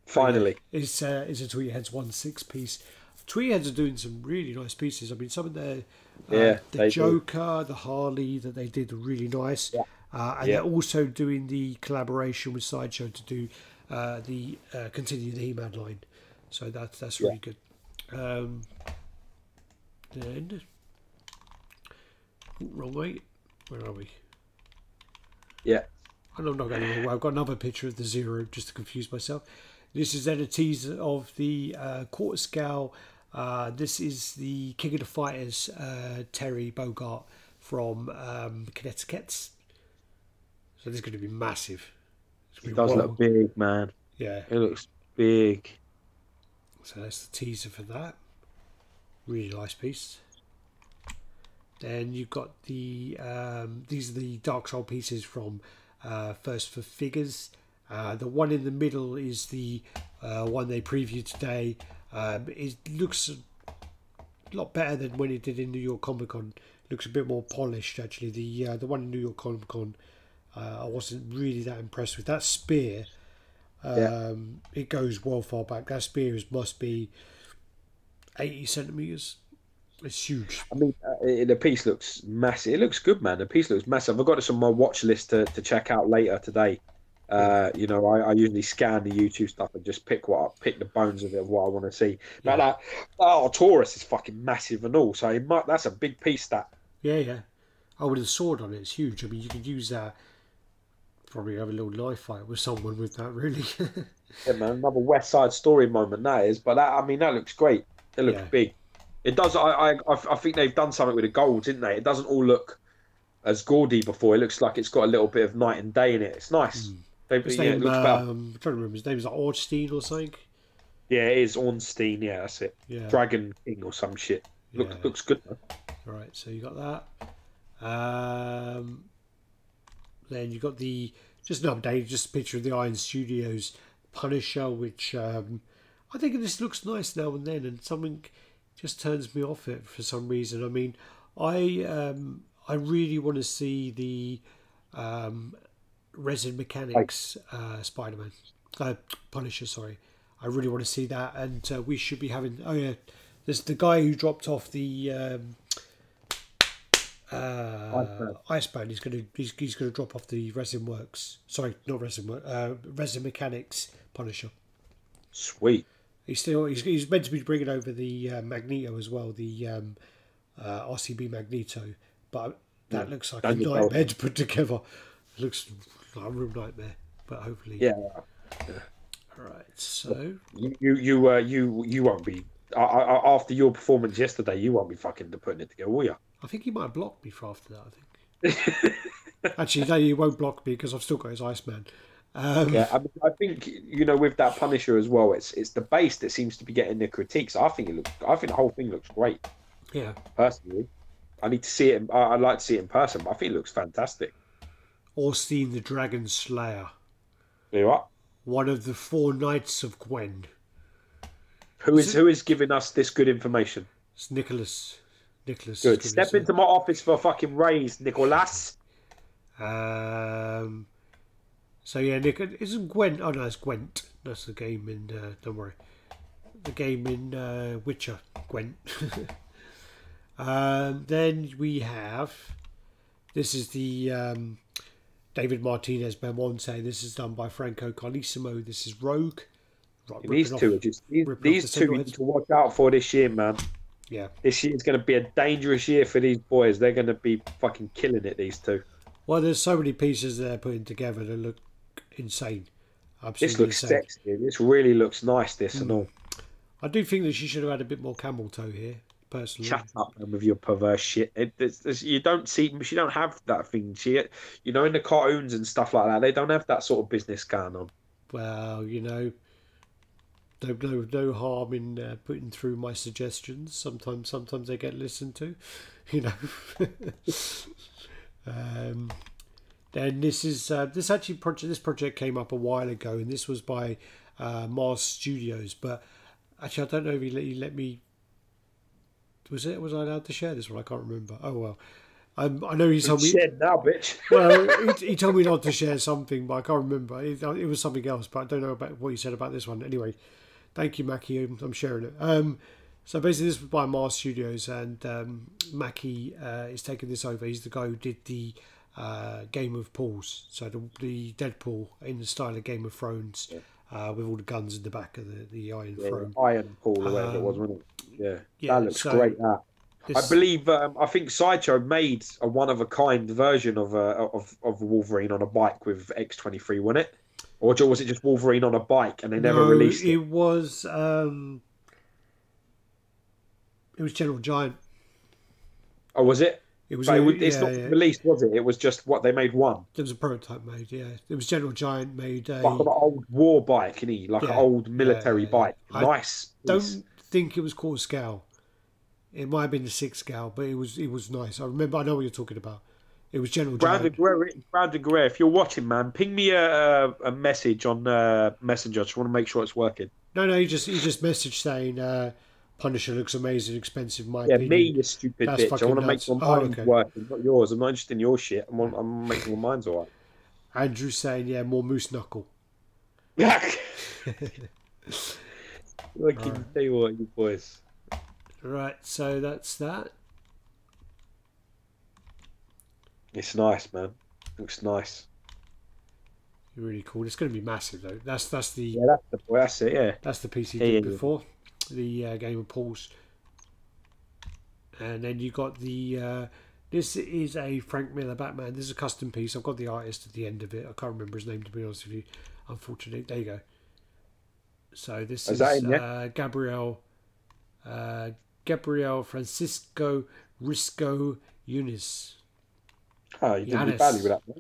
Finally, It's a Tweeterheads 1/6 piece. Tweeterheads are doing some really nice pieces. I mean, some of the they Joker, the Harley that they did are really nice. Yeah. And they're also doing the collaboration with Sideshow to do continue the He-Man line. So that's really good. Then wrong way. Where are we? yeah, I'm not going anywhere. I've got another picture of the Zero just to confuse myself. This is then a teaser of the quarter scale. This is the King of the Fighters, Terry Bogart from Connecticut. So this is going to be massive. it does look big, man. Yeah. It looks big. So that's the teaser for that. Really nice piece. Then you've got the these are the Dark Soul pieces from First for Figures. The one in the middle is the one they previewed today. It looks a lot better than when it did in New York Comic Con. Looks a bit more polished actually. The one in New York Comic Con, I wasn't really that impressed with that spear. It goes well far back. That spear must be 80 centimeters. It's huge. I mean, the piece looks massive. It looks good, man. The piece looks massive. I've got this on my watch list to check out later today. You know, I usually scan the YouTube stuff and just pick the bones of it of what I want to see. But that Taurus is fucking massive and all, so that's a big piece. That. Yeah. Oh, with a sword on it, it's huge. I mean, you could use that. Probably have a little knife fight with someone with that, really. Yeah, man. Another West Side Story moment that is. But that looks great. It looks big. It does. I think they've done something with the gold, didn't they? It doesn't all look as gaudy before. It looks like it's got a little bit of night and day in it. It's nice. It looks better. I'm trying to remember his name. Is like Ornstein or something? Yeah, it is Ornstein. Yeah, that's it. Yeah. Dragon King or some shit. Looks good, man. All right, so you got that. Then you got just an update, just a picture of the Iron Studios Punisher, which I think this looks nice now and then, and something just turns me off it for some reason. I mean, I really want to see the Resin Mechanics Spider-Man Punisher. Sorry, I really want to see that, and we should be having. Oh yeah, there's the guy who dropped off the Iceman. He's gonna drop off the Resin Works. Sorry, not Resin Works. Resin Mechanics Punisher. Sweet. He's meant to be bringing over the Magneto as well, the RCB Magneto, but that looks like a nightmare to put together. It looks like a real nightmare, but hopefully. Yeah. All right, so you won't be after your performance yesterday. You won't be fucking putting it together, will you? I think he might have blocked me for after that. I think. Actually, no, he won't block me because I've still got his Iceman. I think with that Punisher as well. It's the base that seems to be getting the critiques. I think the whole thing looks great. Yeah. Personally, I need to see it. I'd like to see it in person, but I think it looks fantastic. Ornstein the Dragon Slayer. You know what? One of the 4 Knights of Gwen. Who is giving us this good information? It's Nicholas. Good. Step into my office for a fucking raise, Nicholas. So yeah, Nick, isn't Gwent? Oh no, it's Gwent. That's the game in. Don't worry, the game in Witcher. Gwent. Then we have, this is the David Martinez Belmonte. This is done by Franco Carlissimo. This is Rogue. Right, These two are just these two you need to watch out for this year, man. Yeah, this year's going to be a dangerous year for these boys. They're going to be fucking killing it. These two. Well, there's so many pieces they're putting together that look insane. Absolutely this looks insane. sexy. This really looks nice. This and all. I do think that she should have had a bit more camel toe here, personally. Shut up, man, with your perverse shit. You don't see. She don't have that thing. You know, in the cartoons and stuff like that, they don't have that sort of business going on. Well, you know, no harm in putting through my suggestions. Sometimes they get listened to, you know. Then this is this project came up a while ago, and this was by Mars Studios. But actually, I don't know if he let me. Was I allowed to share this one? I can't remember. Oh well. I know he told me. Now, bitch. Well, he told me not to share something, but I can't remember. It was something else, but I don't know about what he said about this one. Anyway, thank you, Mackie. I'm sharing it. So basically, this was by Mars Studios, and Mackie is taking this over. He's the guy who did the Game of Pauls, so the Deadpool in the style of Game of Thrones, with all the guns in the back of the Iron Throne. Iron Paul, or whatever it was, wasn't it? Yeah, that looks great. That. I believe I think Sideshow made a one-of-a-kind version of Wolverine on a bike with X23, wasn't it? Or was it just Wolverine on a bike and they never released it? It was General Giant. Oh, was it? It's not released, was it? It was just what they made one. There was a prototype made, yeah. It was General Giant made a like an old war bike, isn't he? Like an old military bike. Nice. I don't think it was called scale. It might have been the 6 scale, but it was nice. I know what you're talking about. It was General Giant. Brandon Guerrero, if you're watching, man, ping me a message on Messenger. I just want to make sure it's working. No, he just messaged saying Punisher looks amazing, expensive. My opinion. Me, you stupid bitch. I want to make sure mine's working, not yours. I'm not interested in your shit. I'm making sure mine's all right. Andrew's saying, more moose knuckle. I can tell you what, you boys. Right, so that's that. It's nice, man. Looks nice. Really cool. It's going to be massive though. That's the that's it. Yeah, that's the piece he did before the Game of Pauls. And then you got the this is a Frank Miller Batman. This is a custom piece. I've got the artist at the end of it. I can't remember his name, to be honest with you. Unfortunately, there you go. So this is Gabriel Francisco Risco Yunis. Oh, you didn't do badly with that one.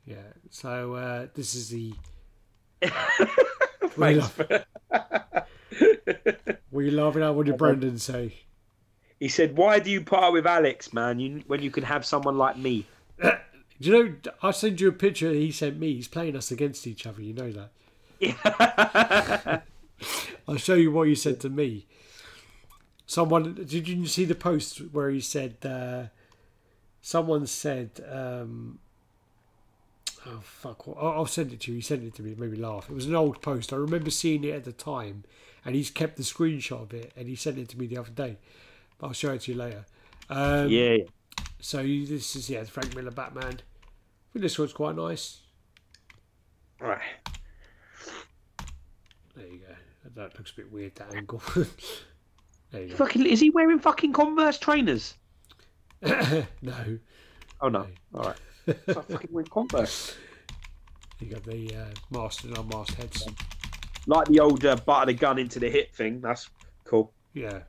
Yeah. So this is the. Were you laughing at what did Brendan say? He said, "Why do you part with Alex, man? When you can have someone like me." Do you know? I sent you a picture he sent me. He's playing us against each other. You know that. Yeah. I'll show you what he said to me. Someone, did you see the post where he said? Someone said, "Oh fuck!" I'll send it to you. He sent it to me. It made me laugh. It was an old post. I remember seeing it at the time, and he's kept the screenshot of it, and he sent it to me the other day. But I'll show it to you later. Yeah. So this is the Frank Miller Batman. I think this one's quite nice. Right. There you go. That looks a bit weird, that angle. There you go. Is he wearing fucking Converse trainers? No. Oh no. All right. It's like fucking wearing Converse. You got the masked and unmasked heads. Like the old butter the gun into the hip thing. That's cool. Yeah.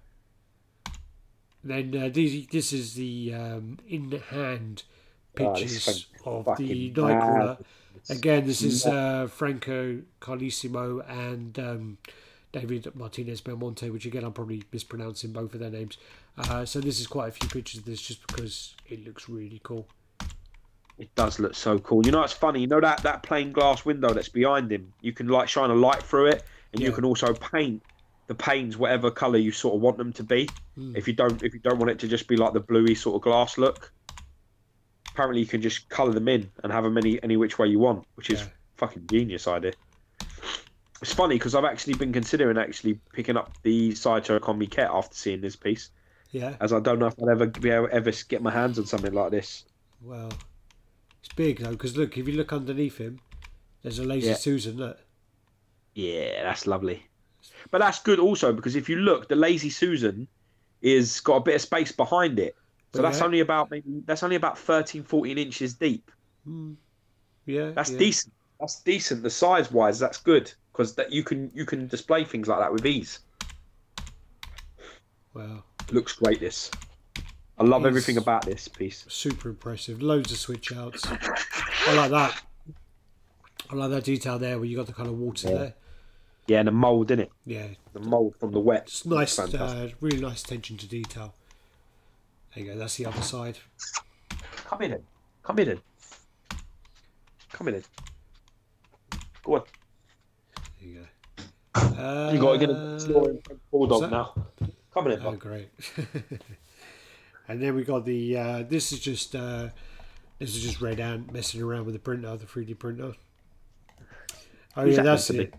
Then this is the in-hand pictures of the Nightcrawler. Again, this is Franco Carlissimo and David Martinez Belmonte, which again I'm probably mispronouncing both of their names. So this is quite a few pictures of this just because it looks really cool. It does look so cool. You know, it's funny. You know that plain glass window that's behind him. You can like shine a light through it, and you can also paint the panes whatever color you sort of want them to be. If you don't want it to just be like the bluey sort of glass look. Apparently, you can just color them in and have them any which way you want, which is fucking genius idea. It's funny because I've actually been considering picking up the Sideshow Combi Ket after seeing this piece. Yeah. as I don't know if I'll ever be able ever get my hands on something like this. Well, it's big though, because look, if you look underneath him, there's a Lazy Yeah. Susan. Look. Yeah, that's lovely. But that's good also because if you look, the Lazy Susan is got a bit of space behind it. So But yeah, that's only about 13, 14 inches deep. yeah, That's yeah. decent. That's decent. The size wise, that's good because that you can display things like that with ease. Well, Looks great. This. I love It's- everything about this piece. super impressive. Loads of switch outs. I like that. I like that detail there where you got the kind of water there. Yeah, and the mold in it. Yeah, The mold from the wet. it's nice. Fantastic. Really nice attention to detail. There you go. That's the other side. Come in. Come in. Come in. Go on. There you go. You got to get a snoring bulldog that? now. Come in. Oh, great. And then we got the. This is just Red Ant messing around with the printer, the 3D printer. Oh yeah, that's it.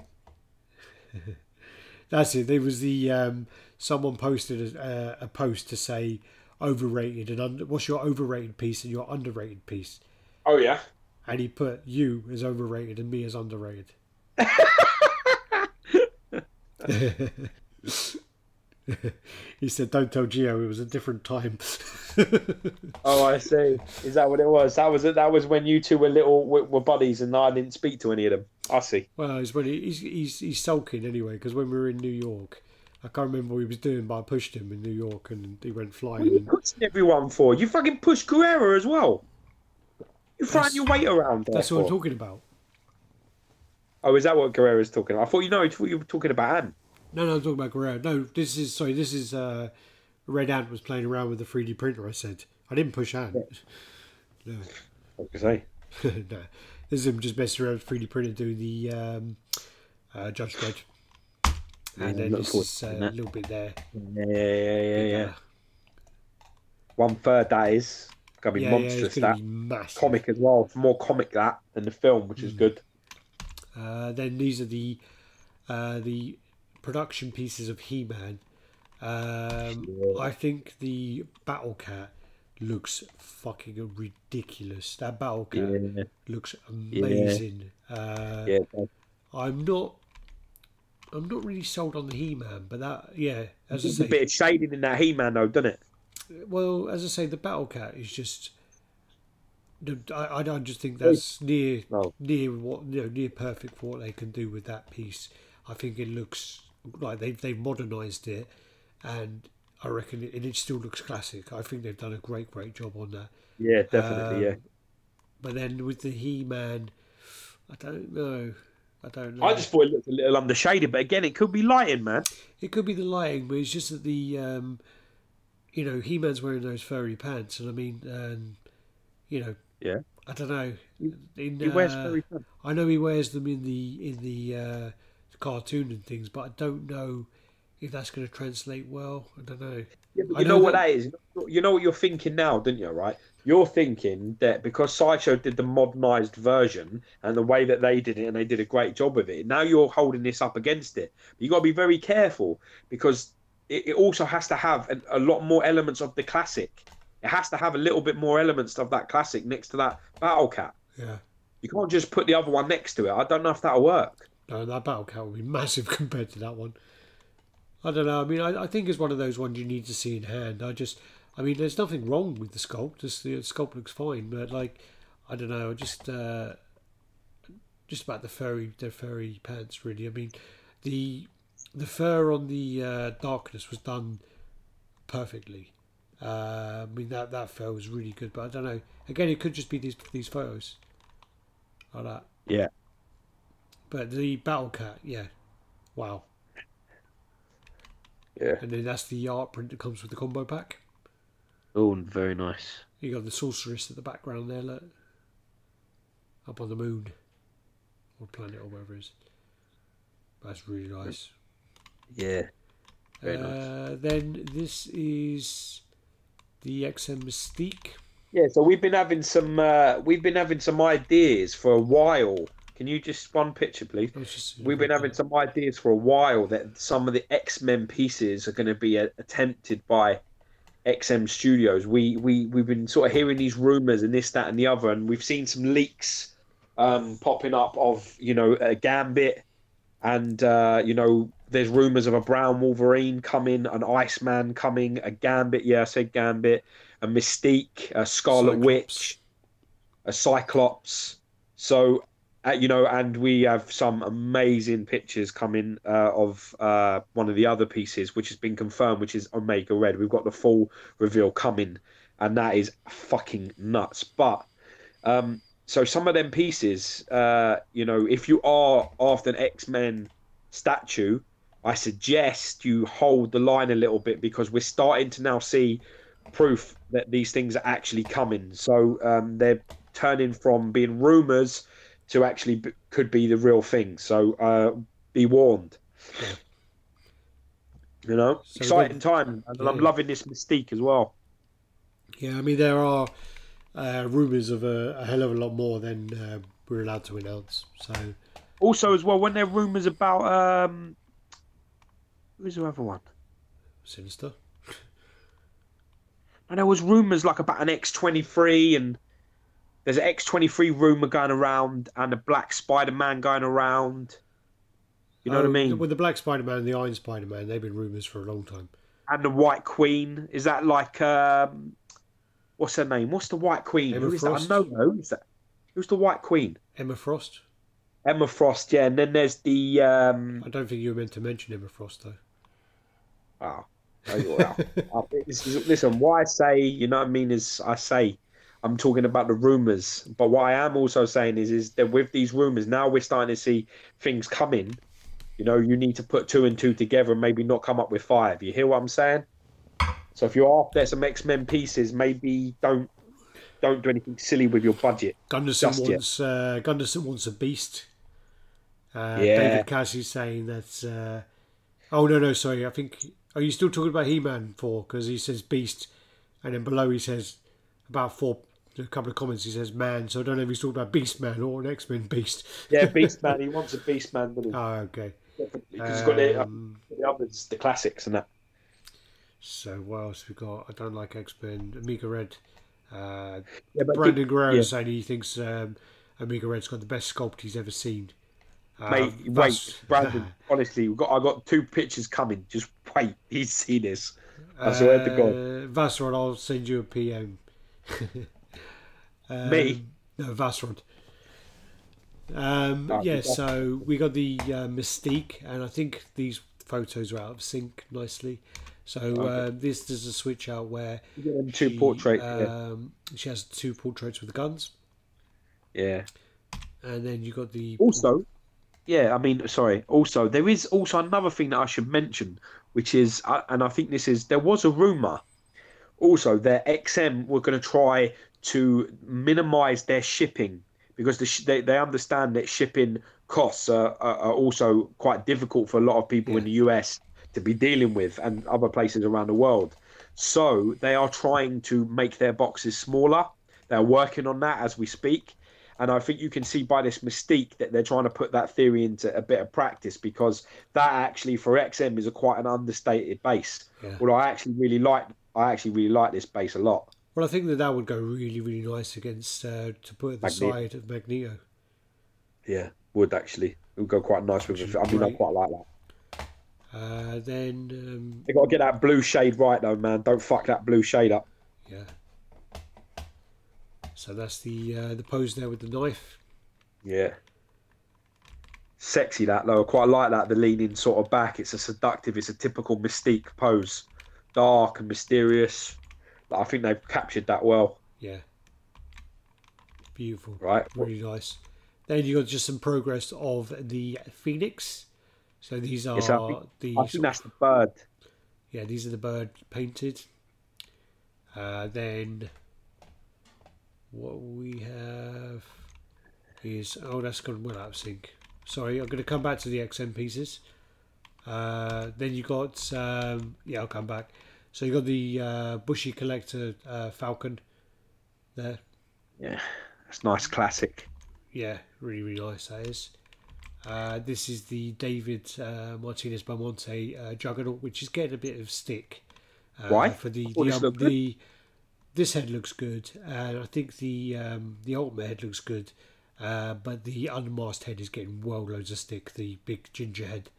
That's it. There was the someone posted a post to say overrated and what's your overrated piece and your underrated piece, Oh yeah. and he put you as overrated and me as underrated. He said, "Don't tell Gio, it was a different time." Oh, I see. Is that what it was? That was when you two were buddies, and I didn't speak to any of them. I see. Well, it's when he's sulking anyway because when we were in New York, I can't remember what he was doing, but I pushed him in New York and he went flying. What are you And pushing everyone for? You fucking pushed Guerrero as well. You throwing your weight around. That's what I'm therefore. talking about. Oh, is that what Guerrero's talking about? I thought you were talking about Anne. No, I'm talking about Guerrero. No, this is Red Ant was playing around with the 3D printer. I said I didn't push Ant. No, What can I say? no, this is him just messing around with 3D printer doing the Judge Dredd. And then this is a little bit there. Yeah. 1/3 that is gonna be monstrous. It's gonna be massive. Comic as well. It's more comic that than the film, which is good. Then these are the production pieces of He-Man. I think the Battle Cat looks fucking ridiculous. That Battle Cat looks amazing. I'm not really sold on the He-Man, but that as I There's say, a bit of shading in that He-Man though, doesn't it? well, as I say, the Battle Cat is just. I just think that's near perfect for what they can do with that piece. I think it looks like they've modernised it, and I reckon it still looks classic. I think they've done a great job on that. Yeah, definitely. But then with the He-Man, I don't know. I just thought it looked a little undershaded, but again, it could be lighting, man. It could be the lighting, but it's just that the He-Man's wearing those furry pants, and I mean, Yeah. I don't know. He wears furry pants. I know he wears them in the cartoon and things, but I don't know if that's going to translate well. I don't know. Yeah, but you know what that is? You know what you're thinking now, don't you, right? You're thinking that because Sideshow did the modernised version and the way that they did it, and they did a great job with it, now you're holding this up against it. But you've got to be very careful because it also has to have a lot more elements of the classic. It has to have a little bit more elements of that classic next to that Battle Cat. Yeah. You can't just put the other one next to it. I don't know if that'll work. No, that Battle Cat will be massive compared to that one. I don't know. I mean, I think it's one of those ones you need to see in hand. I mean, there's nothing wrong with the sculpt. The sculpt looks fine, but I don't know. Just about the furry pants, really. I mean, the fur on the Darkness was done perfectly. I mean that fur was really good, but I don't know. Again, it could just be these photos like that. Yeah. But the Battle Cat, wow. Yeah. And then that's the art print that comes with the combo pack. Oh, very nice. You got the sorceress at the background there, look, up on the moon or planet or whatever it is. That's really nice. Yeah. Very nice. Then this is the XM Mystique. Yeah, so we've been having some ideas for a while. Can you just one picture, please? We've been having some ideas for a while that some of the X-Men pieces are going to be attempted by XM Studios. We've been sort of hearing these rumors and this, that, and the other, and we've seen some leaks popping up of a Gambit, and there's rumors of a brown Wolverine coming, an Iceman coming, a Gambit. Yeah, I said Gambit, a Mystique, a Scarlet Cyclops. Witch, a Cyclops. So, and we have some amazing pictures coming of one of the other pieces, which has been confirmed, which is Omega Red. We've got the full reveal coming, and that is fucking nuts. But so some of them pieces, if you are after an X-Men statue, I suggest you hold the line a little bit, because we're starting to now see proof that these things are actually coming. So they're turning from being rumors to actually could be the real thing. So be warned. Yeah. So exciting time, and I'm loving this Mystique as well. Yeah, I mean, there are rumours of a hell of a lot more than we're allowed to announce. So also as well, when there are rumours about who's the other one? Sinister. And there was rumours like about an X-23, and there's an X-23 rumour going around, and a Black Spider-Man going around. You know what I mean? With the Black Spider-Man and the Iron Spider-Man, they've been rumours for a long time. And the White Queen. Is that like what's her name? What's the White Queen? Emma Who is Frost. that? I know who is that? Who's the White Queen? Emma Frost. Emma Frost, yeah. And then there's the I don't think you were meant to mention Emma Frost, though. Oh. Listen, what I say, you know what I mean, is I say I'm talking about the rumours. But what I am also saying is that with these rumours, now we're starting to see things coming. You need to put 2 and 2 together and maybe not come up with 5. You hear what I'm saying? So if you're after some X-Men pieces, maybe don't do anything silly with your budget. Gunderson wants a Beast. David Cassie's saying that's... Oh, no, sorry. I think... Are you still talking about He-Man 4? Because he says Beast, and then below he says about 4... A couple of comments, he says man, so I don't know if he's talking about Beast Man or an X-Men Beast. Yeah, Beast Man. He wants a Beast Man, doesn't he? Oh, okay. Because he's got the others, the classics and that. So what else we got? I don't like X-Men. Omega Red. Brandon Guerrero saying he thinks Omega Red's got the best sculpt he's ever seen. Mate, wait, Brandon. Honestly, I got 2 pictures coming. Just wait. He's seen this. I swear to God. Vassrod, I'll send you a PM. Me? No, Vassrod. So we got the Mystique, and I think these photos are out of sync nicely. So this is a switch out where she has 2 portraits with the guns. Yeah. And then you got the... Also, there is also another thing that I should mention, which is, and I think there was a rumour also that XM were going to try to minimise their shipping, because they understand that shipping costs are also quite difficult for a lot of people in the US to be dealing with, and other places around the world. So they are trying to make their boxes smaller. They're working on that as we speak. And I think you can see by this Mystique that they're trying to put that theory into a bit of practice, because that actually for XM is quite an understated base. Yeah. Well, I actually really like this base a lot. Well, I think that would go really, really nice against to put at the side of Magneto. Yeah, would actually. It would go quite nice with it. I mean, I quite like that. Then they got to get that blue shade right, though, man. Don't fuck that blue shade up. Yeah. So that's the pose there with the knife. Yeah. Sexy that, though. I quite like that. The leaning sort of back. It's a typical Mystique pose. Dark and mysterious. I think they've captured that well. Yeah. Beautiful. Right. Really nice. Then you got just some progress of the Phoenix. So these are I think that's the bird. Yeah, these are the bird painted. Then what we have is that's gone well out of sync. Sorry, I'm going to come back to the XM pieces. Then you got I'll come back. So you got the Bushy Collector Falcon there. Yeah, that's nice, classic. Yeah, really, really nice that is. This is the David Martinez Belmonte Juggernaut, which is getting a bit of stick. Why? For I thought this looked good. this head looks good, and I think the ultimate head looks good, but the unmasked head is getting well loads of stick. The big ginger head.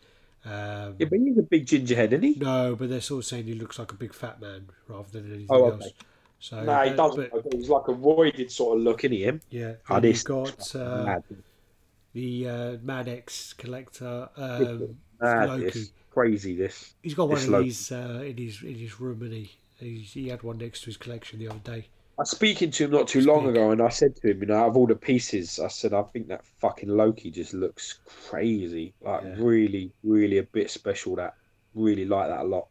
Yeah, but he's a big ginger head, isn't he? No, but they're sort of saying he looks like a big fat man rather than anything Oh, okay. else. So, No, he doesn't. He's like a roided sort of look, isn't he? Him. yeah, Oh, then you've this got mad. the Mad X collector This mad. Loki. This crazy. He's got one this of Loki. these in his room, and he had one next to his collection the other day. I was speaking to him not too long ago, and I said to him, out of all the pieces, I said, I think that fucking Loki just looks crazy. Like, really, really a bit special. That really like that a lot.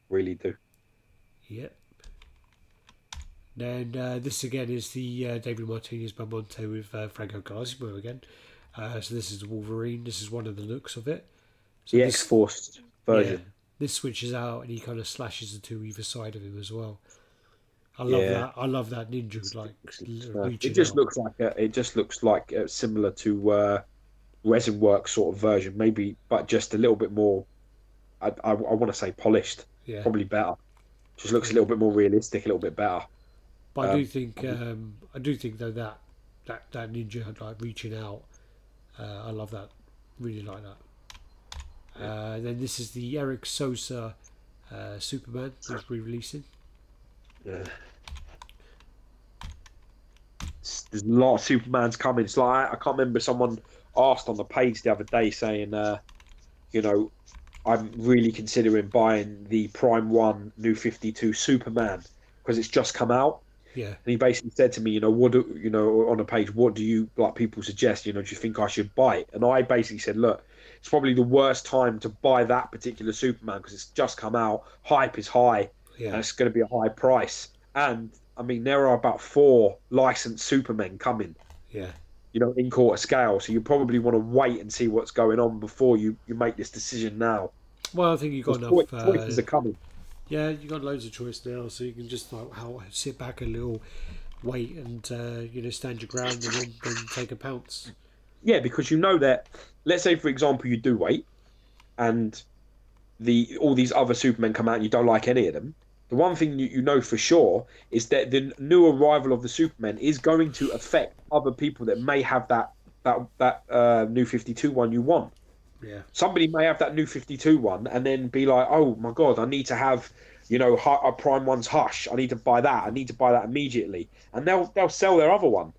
Really do. Yep. Then this again is the David Martinez Belmonte with Franco Garcia again. So this is the Wolverine. This is one of the looks of it. So the X-Force version. Yeah, this switches out, and he kind of slashes the two either side of him as well. I love that. I love that ninja It just looks like similar to resin work sort of version, maybe, but just a little bit more. I want to say polished. Yeah. Probably better. Just looks a little bit more realistic, a little bit better. But I do think though that ninja like reaching out, I love that. Really like that. Then this is the Eric Sosa Superman who's re-releasing. Yeah. There's a lot of Supermans coming. It's like I can't remember, someone asked on the page the other day saying, I'm really considering buying the Prime 1 New 52 Superman because it's just come out. Yeah. And he basically said to me, on the page, what do you like people suggest? Do you think I should buy it? And I basically said, look, it's probably the worst time to buy that particular Superman because it's just come out. Hype is high. Yeah. And it's going to be a high price. And I mean, there are about 4 licensed Supermen coming. Yeah. In quarter scale. So you probably want to wait and see what's going on before you make this decision now. Well, I think you've got enough. Choices are coming. Yeah, you've got loads of choice now, so you can just sit back a little, wait, and stand your ground, and then take a pounce. Yeah, because that. Let's say, for example, you do wait, and all these other Supermen come out, and you don't like any of them. The one thing you know for sure is that the new arrival of the Supermen is going to affect other people that may have that New 52 one you want. Yeah. Somebody may have that New 52 one and then be like, oh my God, I need to have, a Prime 1's Hush. I need to buy that. I need to buy that immediately. And they'll sell their other one.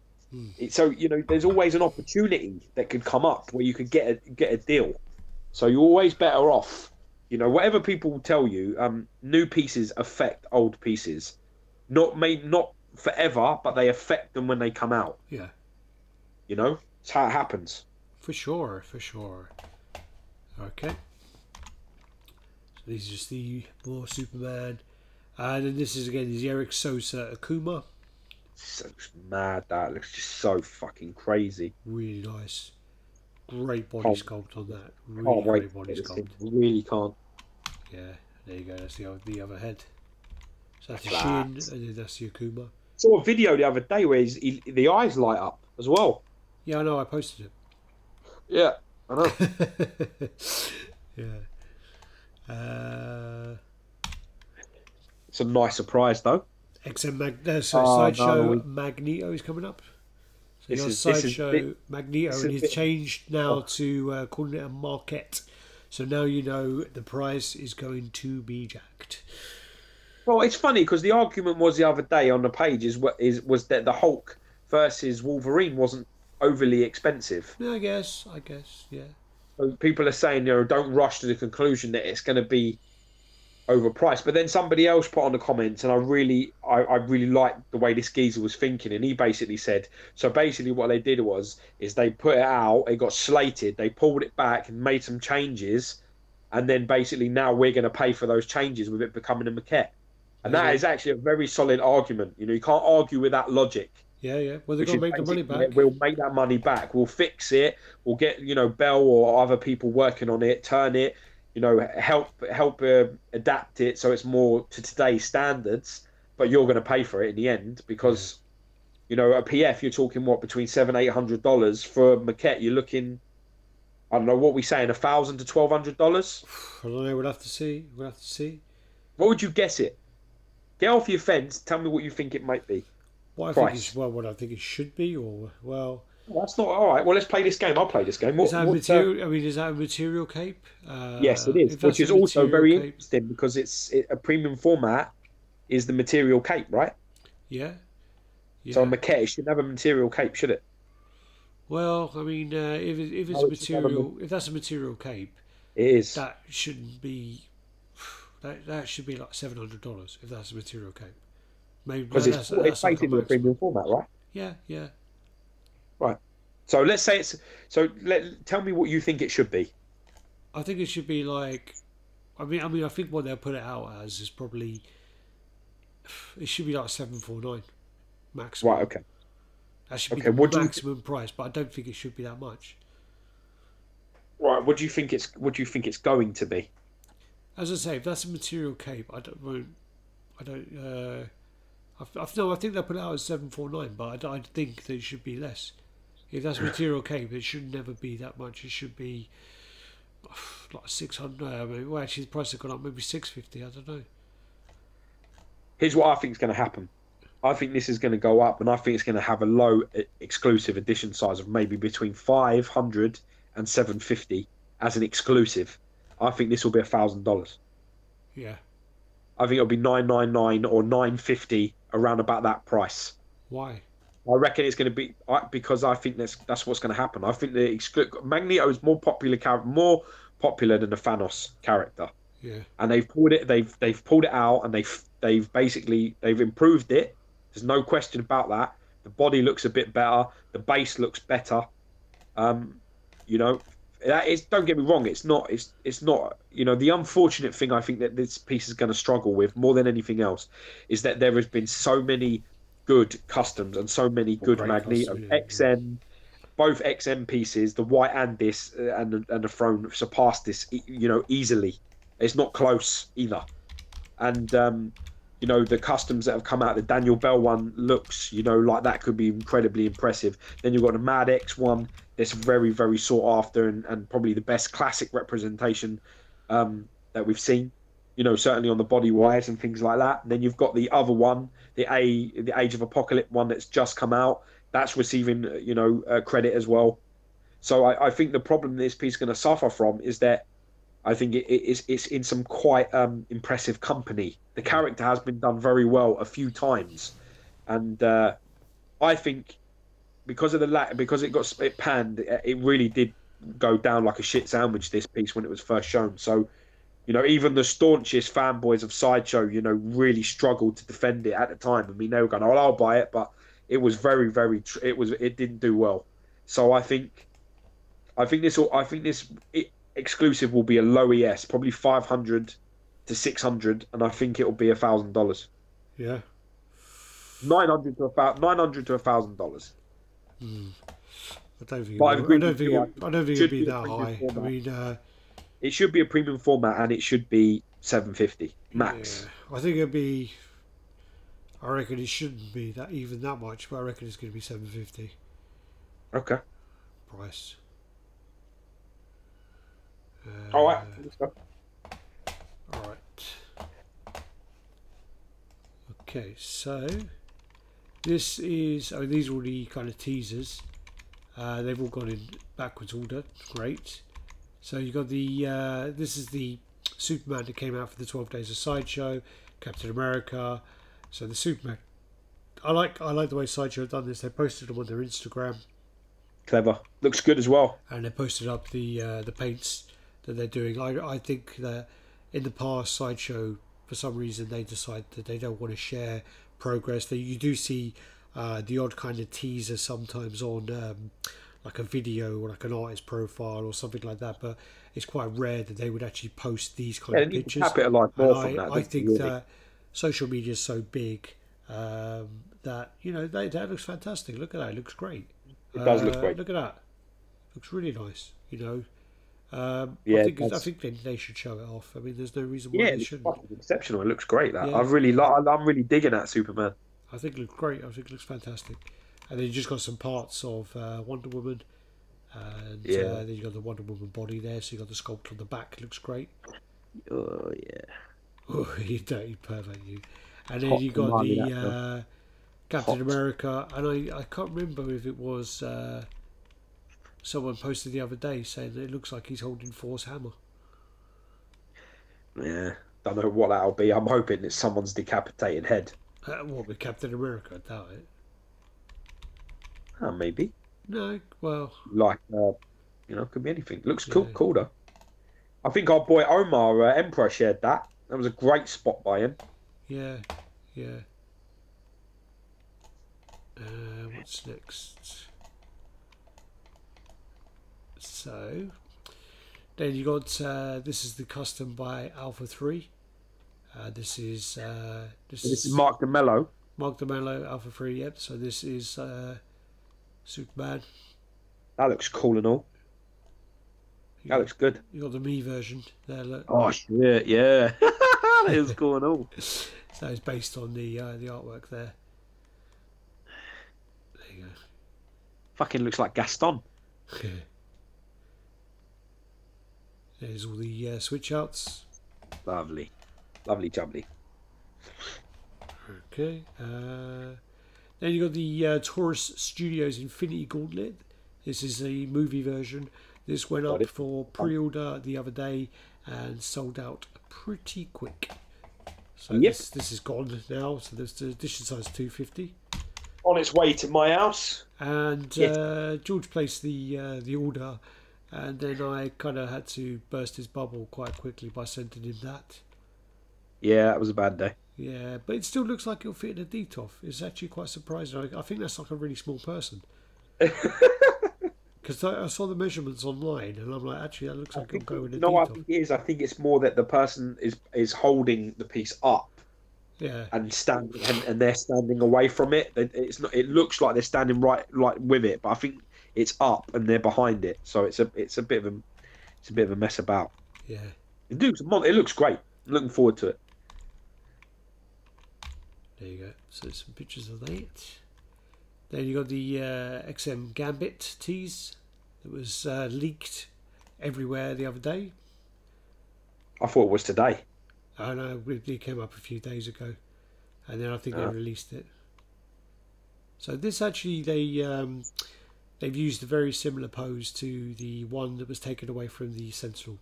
So, there's always an opportunity that could come up where you could get a deal. So you're always better off. Whatever people tell you, new pieces affect old pieces. Not forever, but they affect them when they come out. Yeah. It's how it happens. For sure. Okay. So these are just the more Superman. And then this is again the Eric Sosa Akuma. So mad, that looks just so fucking crazy. Really nice. Great body sculpt on that. Really great body sculpt. Really can't. Yeah, there you go. That's the other head. So that's the Shin, and then that's the Akuma. Saw a video the other day where the eyes light up as well. Yeah, I know. I posted it. Yeah, I know. Yeah. It's a nice surprise, though. Sideshow Magneto is coming up. So you got Sideshow Magneto, and he's changed now to calling it a market. So now the price is going to be jacked. Well, it's funny because the argument was the other day on the page was that the Hulk versus Wolverine wasn't overly expensive. Yeah, I guess, yeah. So people are saying, don't rush to the conclusion that it's going to be overpriced. But then somebody else put on the comments, and I really liked the way this geezer was thinking, and he basically said, so basically what they did is they put it out, it got slated, they pulled it back and made some changes, and then basically now we're going to pay for those changes with it becoming a maquette. And that is actually a very solid argument. You can't argue with that logic. Yeah. Well, they're going to make the money back. We'll make that money back. We'll fix it. We'll get, Bell or other people working on it, turn it, help adapt it so it's more to today's standards. But you're going to pay for it in the end because, a PF, you're talking between $700-800 for a maquette. You're looking, I don't know what we saying, $1,000 to $1,200. I don't know. We'll have to see. What would you guess it? Get off your fence. Tell me what you think it might be. What I think Price. is well, what I think it should be, or well, Well, that's not all right. Well, let's play this game. I'll play this game. is that a material? I mean, is that a material cape? Yes, it is, If which that's a is also material very cape, interesting because a premium format is the material cape, right? yeah, So a yeah. maquette it shouldn't have a material cape, should it? Well, I mean, if it's No, a it should have a. material, if that's a material cape, It is that shouldn't be. That should be like $700 if that's a material cape. Maybe because no, it's that's like a basically a maximum. premium format, right? Yeah, yeah. Right. So let's say it's. So tell me what you think it should be. I think it should be like. I think what they'll put it out as is probably. It should be like 749 maximum. Right. Okay. That should be Okay. the What do you? maximum price, but I don't think it should be that much. Right. What do you think it's? What do you think it's going to be? As I say, if that's a material cape, I don't. No, I think they'll put it out as 749, but I think that it should be less. If that's material cape, it should never be that much. It should be like 600. Well, actually, the price has gone up. Maybe 650. I don't know. Here's what I think is going to happen. I think this is going to go up, and I think it's going to have a low exclusive edition size of maybe between 500 and 750 as an exclusive. I think this will be $1,000. Yeah. I think it'll be 999 or 950 around about that price. Why? I reckon it's going to be because I think that's what's going to happen. I think Magneto is more popular than the Thanos character, Yeah. and they've pulled it. They've pulled it out, and they've improved it. There's no question about that. The body looks a bit better. The base looks better. You know, that is. Don't get me wrong. It's not. It's not. You know, the unfortunate thing I think that this piece is going to struggle with more than anything else is that there has been so many good customs and so many good Great Magneto custom, yeah. XM, both XM pieces, the white and this and the throne surpassed this, you know, easily. It's not close either, and you know the customs that have come out. The Daniel Bell one looks, you know, like that could be incredibly impressive. Then you've got the Mad X one that's very very sought after and probably the best classic representation that we've seen. You know, certainly on the body wise and things like that. And then you've got the other one, the Age of Apocalypse one that's just come out. That's receiving, you know, credit as well. So I think the problem this piece is going to suffer from is that I think it's in some quite impressive company. The character has been done very well a few times, and I think because of because it panned, it really did go down like a shit sandwich. This piece when it was first shown, so. You know, even the staunchest fanboys of Sideshow, you know, really struggled to defend it at the time. I mean, they were going, "Oh, I'll buy it," but it was very, very. It didn't do well. So I think this exclusive will be a low ES, probably 500 to 600, and I think it will be $1,000. Yeah. 900 to $1,000. I don't think. But I agree I don't with think. you, I don't think should it'd be be a that premium high. I format. mean. It should be a premium format, and it should be 750 max. Yeah, I think it'd be. I reckon it shouldn't be that even that much, but I reckon it's going to be 750 Okay. price. All right. Let's go. All right. Okay, so this is. Oh, these are all the kind of teasers. They've all gone in backwards order. Great. So you got the. This is the Superman that came out for the 12 Days of Sideshow. Captain America. So the Superman. I like the way Sideshow have done this. They posted them on their Instagram, Clever. Looks good as well. and they posted up the paints that they're doing. I think that in the past Sideshow, for some reason, they decide that they don't want to share progress. That you do see the odd kind of teaser sometimes on like a video or like an artist profile or something like that, but it's quite rare that they would actually post these kind of They need to pictures. capitalise more from And that. I think really. that social media is so big that you know that looks fantastic. Look at that, it looks great. It does look great. Look at that, looks really nice. You know, Yeah, I think they should show it off. I mean, there's no reason why Yeah, they it's shouldn't. fucking exceptional. It looks great. That Yeah. I'm really digging that Superman. I think it looks great. I think it looks fantastic. And then you just got some parts of Wonder Woman, and Yeah. then you got the Wonder Woman body there. So you got the sculpt on the back. It looks great. Oh yeah. Oh, you dirty pervert, you. And then Hot you got tamale, the that film. Captain Hot. America, and I can't remember if it was someone posted the other day saying that it looks like he's holding Thor's hammer. Yeah. Don't know what that'll be. I'm hoping it's someone's decapitated head. What with Captain America? I doubt it. Oh, maybe. No, well, Like, could be anything. Looks cool, yeah, cool though. I think our boy Omar Emperor shared that. That was a great spot by him. yeah, yeah. What's next? So then you got this is the custom by Alpha 3. This is this This is is Mark DeMello. Mark DeMello Alpha 3. Yep. So this is Superman. That looks cool and all. You That got looks good. you got the me version there. Look. Oh shit, yeah. That is cool and all. So it's based on the artwork there. There you Fucking looks like Gaston. go. There's all the switch outs. Lovely. Lovely jubbly. Okay. Then you got the Taurus Studios Infinity Gauntlet. This is a movie version. This went Got up it. for pre-order the other day and sold out pretty quick. So Yep. this is gone now. So there's the edition size 250. On its way to my house. And Yes. George placed the order, and then I kind of had to burst his bubble quite quickly by sending him that. Yeah, that was a bad day. Yeah, but it still looks like it'll fit in a Detolf. It's actually quite surprising. I think that's like a really small person. Because I saw the measurements online, and I'm like, actually, that looks like it'll go in a No, I Detolf. think it is. I think it's more that the person is holding the piece up Yeah, and standing, and they're standing away from it. It's not. It looks like they're standing right, like with it, but I think it's up and they're behind it. So it's a bit of a mess about. yeah. It looks great. I'm looking forward to it. There you go. So there's some pictures of that. Then you got the XM Gambit tease that was leaked everywhere the other day. I thought it was today. I know it came up a few days ago, and then I think they released it. So this actually they've used a very similar pose to the one that was taken away from the Sentinel.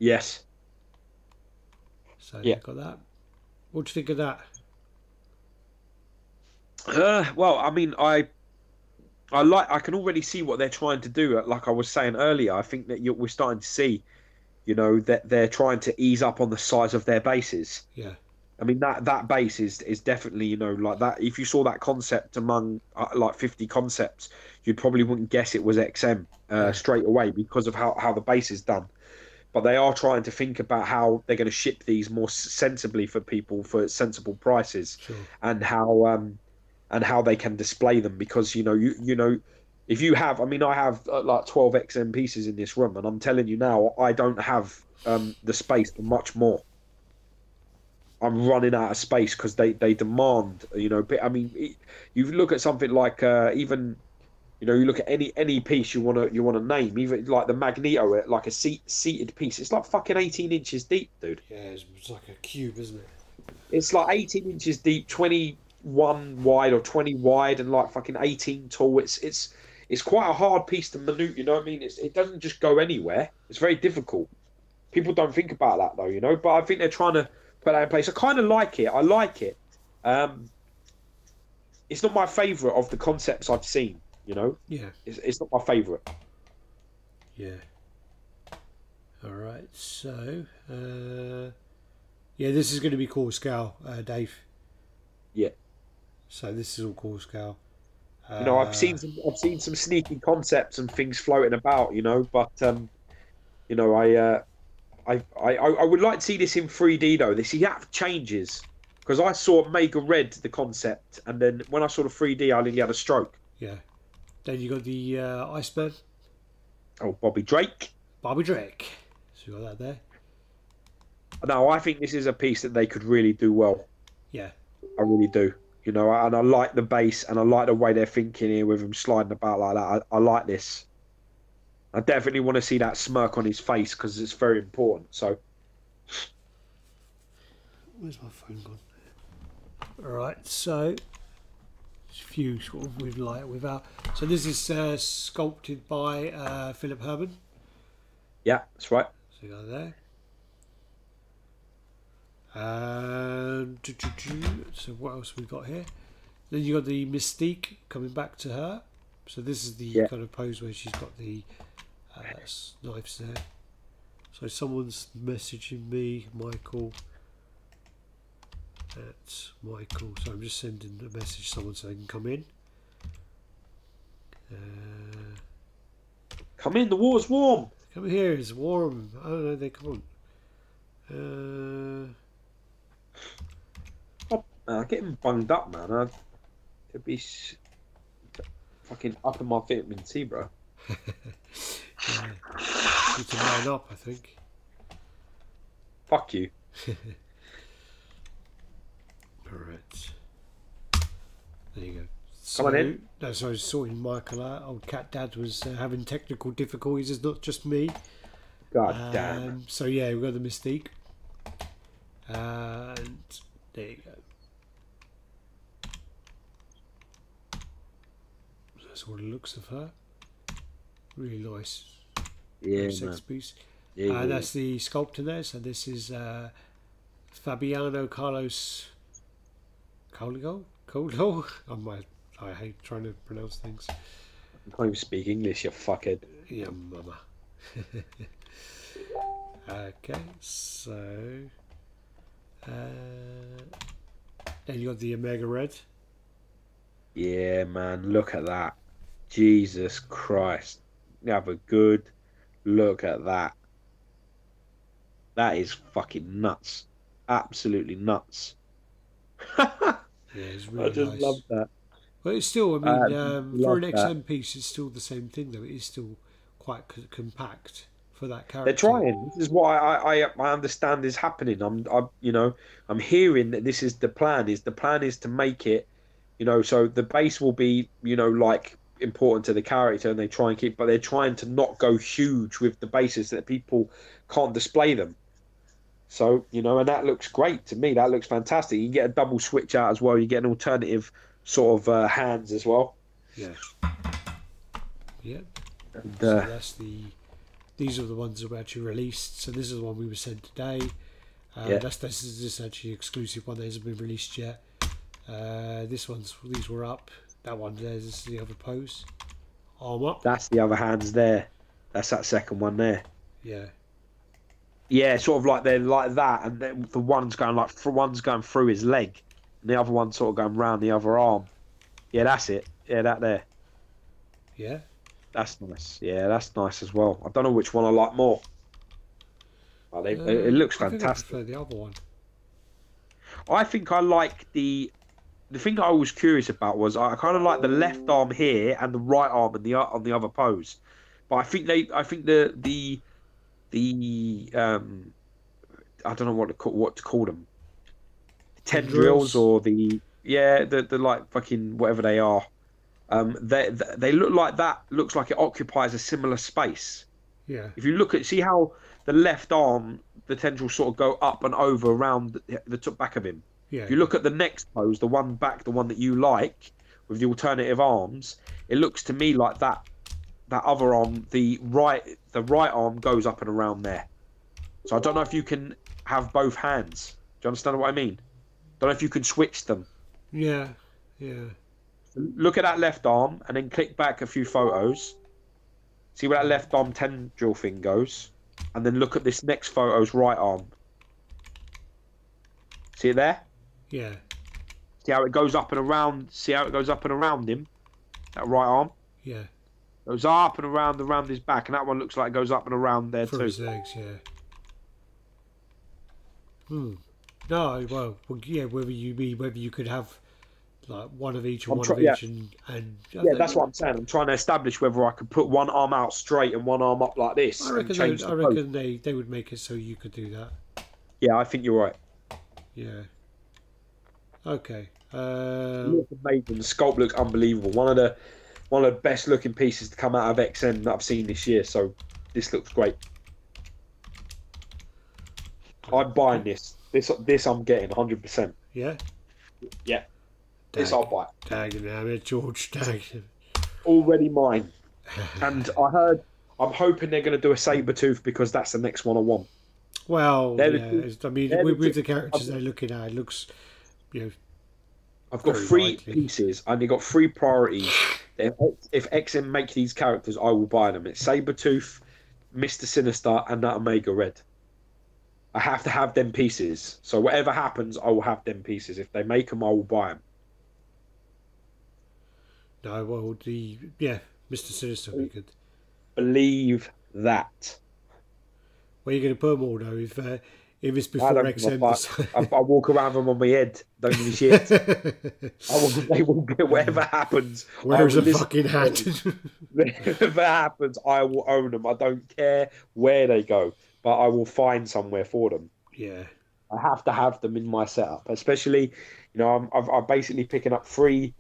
Yes. So Yeah. you've got that. What do you think of that? Well, I mean, I can already see what they're trying to do. Like I was saying earlier, I think that we're starting to see, that they're trying to ease up on the size of their bases. Yeah, I mean that base is definitely like that. If you saw that concept among like 50 concepts, you probably wouldn't guess it was XM straight away because of how the base is done. But they are trying to think about how they're going to ship these more sensibly for people for sensible prices, sure. and how they can display them because if you have, I mean, I have like 12 XM pieces in this room, and I'm telling you now, I don't have the space for much more. I'm running out of space because they demand, I mean, you look at something like even, you look at any piece you want to name, even like the Magneto, like a seated piece. It's like fucking 18 inches deep, dude. Yeah, it's like a cube, isn't it? It's like 18 inches deep, 21 wide or 20 wide, and like fucking 18 tall. It's quite a hard piece to maneuver. You know what I mean? It doesn't just go anywhere. It's very difficult. People don't think about that though, But I think they're trying to put that in place. I kind of like it. I like it. It's not my favourite of the concepts I've seen. Yeah, It's not my favourite. yeah. All right, so yeah, this is going to be core scale, Dave. Yeah. So this is all core scale. I've seen some sneaky concepts and things floating about, but I would like to see this in 3D though. This have changes because I saw Mega Red the concept, and then when I saw the 3D, I nearly had a stroke. Yeah. Then you got the Iceberg, Oh, Bobby Drake. Bobby Drake. So you got that there. No, I think this is a piece that they could really do well. Yeah. I really do. And I like the base, and I like the way they're thinking here with him sliding about like that. I like this. I definitely want to see that smirk on his face because it's very important. So, Where's my phone gone? Alright, so a few sort of with light, without. So this is sculpted by Philip Herman. Yeah, that's right. So you go there. And so what else we got here? Then you got the Mystique coming back to her. So this is the kind of pose where she's got the knives there. So someone's messaging me, Michael. That's Michael. So I'm just sending a message to someone so they can come in. Come in, the water's warm. Come here, it's warm. Oh no, they come on. I'm getting bunged up, man. It'd be fucking up in my vitamin C, bro. Yeah. Need to line up, I think. Fuck you. Alright. There you go. Come on in. No, so I was sorting Michael out. Old Cat Dad was having technical difficulties. It's not just me. God damn. So yeah, we've got the Mystique. And there you go. That's all the looks of her. Really nice. Yeah, sex piece. Yeah, that's the sculptor there. So this is Fabiano Carlos Colgo. I hate trying to pronounce things. I can't even speak English, you fuckhead. Yeah, mama. Okay, so then you got the Omega Red. Yeah, man, look at that. Jesus Christ. You have a good look at that. That is fucking nuts. Absolutely nuts. Yeah, it's really I just nice. love that. But it's still, I mean, for an XM that. piece, it's still the same thing, though. It is still quite compact for that character. They're trying. This is what I understand is happening. I'm hearing that this is the plan. The plan is to make it, so the base will be, like important to the character, and they try and keep, but they're trying to not go huge with the bases that people can't display them. So, and that looks great to me. That looks fantastic. You can get a double switch out as well. You get an alternative sort of hands as well. Yeah. Yep. And, so that's these are the ones that were actually released. So this is the one we were sent today. This is actually exclusive one that hasn't been released yet. These were up. That one there, this is the other pose. Arm up. That's the other hands there. That's that second one there. Yeah. Yeah, sort of like they're like that, and then the one's going through his leg, and the other one's sort of going round the other arm. Yeah, that's it. Yeah, that there. Yeah. That's nice. Yeah, that's nice as well. I don't know which one I like more. Well, it looks fantastic. I prefer the other one. I think I like the thing I was curious about was I kind of like the left arm here and the right arm on the other pose, but I think the I don't know what to call them, tendrils or the like fucking whatever they are. They look like that. Looks like it occupies a similar space. Yeah. If you see how the left arm, the tendrils sort of go up and over around the top back of him. Yeah. If you look at the next pose, the one that you like with the alternative arms, it looks to me like that other arm, the right arm goes up and around there. So I don't know if you can have both hands. Do you understand what I mean? Don't know if you can switch them. Yeah. Yeah. Look at that left arm and then click back a few photos. See where that left arm tendril thing goes, and then look at this next photo's right arm. See it there? Yeah. See how it goes up and around? See how it goes up and around him? That right arm? Yeah. Goes up and around his back, and that one looks like it goes up and around there too. His legs, yeah. No, well, yeah. Whether you could have like one of each and one of each, and yeah, that's what I'm saying. I'm trying to establish whether I could put one arm out straight and one arm up like this. I reckon they would make it so you could do that. Yeah, I think you're right. Yeah. Okay. Look amazing. The sculpt looks unbelievable. One of the best looking pieces to come out of XN that I've seen this year. So this looks great. I'm buying this. This I'm getting 100%. Yeah. Yeah, this I'll buy. Damn it, George. Dang. Already mine. And I'm hoping they're going to do a Sabretooth because that's the next one I want. Well, They're yeah. I mean, with the characters they're looking at, it looks, you know, I've got three pieces. I only got three priorities. If XM make these characters, I will buy them. It's Sabretooth, Mr. Sinister, and that Omega Red. I have to have them pieces. So whatever happens, I will have them pieces. If they make them, I will buy them. No, well, Mr. Sinister would be good. Believe that. Where are you going to put them all, though? If it's before XM... I walk around them on my head. Don't give a shit. They will get whatever happens. Where's a fucking hat? Whatever happens, I will own them. I don't care where they go, but I will find somewhere for them. Yeah. I have to have them in my setup, especially, I'm basically picking up 3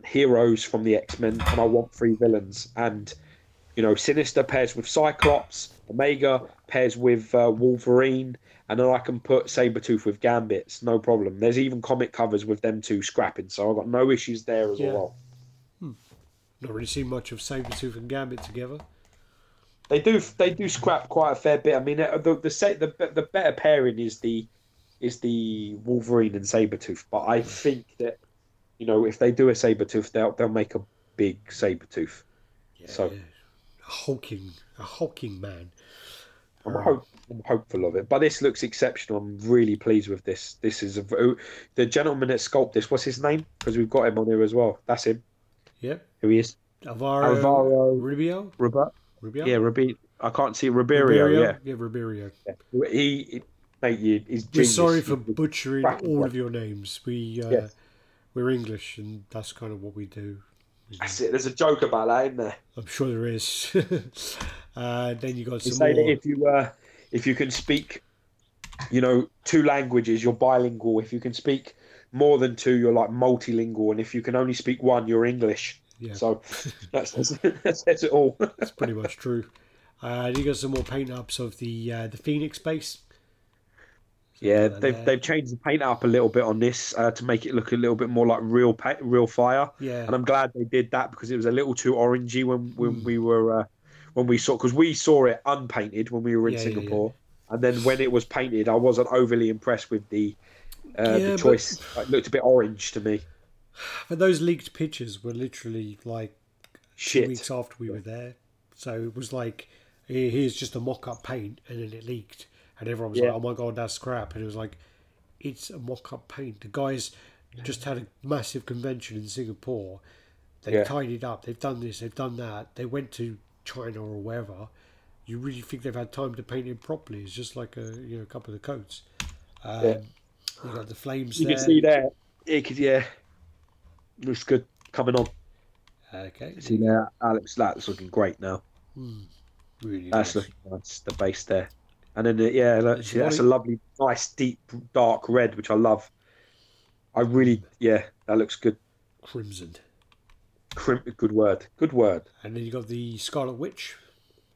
heroes from the X-Men, and I want 3 villains. And, Sinister pairs with Cyclops, Omega pairs with Wolverine, and then I can put Sabretooth with Gambits, no problem. There's even comic covers with them 2 scrapping, so I've got no issues there as well. Not really seen much of Sabretooth and Gambit together. They do scrap quite a fair bit. I mean, the better pairing is the Wolverine and Sabretooth, but I think that if they do a Sabretooth, they'll make a big Sabretooth. Yeah, so a hulking man. I'm hopeful of it, but this looks exceptional. I'm really pleased with this. This is the gentleman that sculpted this. What's his name? Because we've got him on here as well. That's him. Yep. Who he is? Alvaro Rubio. Rubio. Yeah, Rubio. I can't see Ribeiro. Yeah, Ribeiro. Yeah. He's We're sorry for butchering all of your names. We're English, and that's kind of what we do. That's it. There's a joke about that, isn't there? I'm sure there is. Then you got some say more. That if you can speak, 2 languages, you're bilingual. If you can speak more than 2, you're like multilingual, and if you can only speak 1, you're English. Yeah. So that says it all. That's pretty much true. You got some more paint ups of the Phoenix base. Yeah, they've changed the paint up a little bit on this to make it look a little bit more like real fire. Yeah, and I'm glad they did that because it was a little too orangey when we saw, because we saw it unpainted when we were in Singapore, and then when it was painted, I wasn't overly impressed with the choice. It looked a bit orange to me. But those leaked pictures were literally like 2 weeks after we were there, so it was like, here's just a mock-up paint, and then it leaked. And everyone was like, oh my God, that's crap. And it was like, it's a mock-up paint. The guys just had a massive convention in Singapore. They tidied up. They've done this. They've done that. They went to China or wherever. You really think they've had time to paint it properly? It's just like a couple of coats. You got the flames there. You can see there. Looks good. Coming on. Okay. See there, Alex, that's looking great now. Really that's looking nice. The base there. And then, that's a lovely, nice, deep, dark red, which I love. I really, that looks good. Crimson. Good word. And then you got the Scarlet Witch.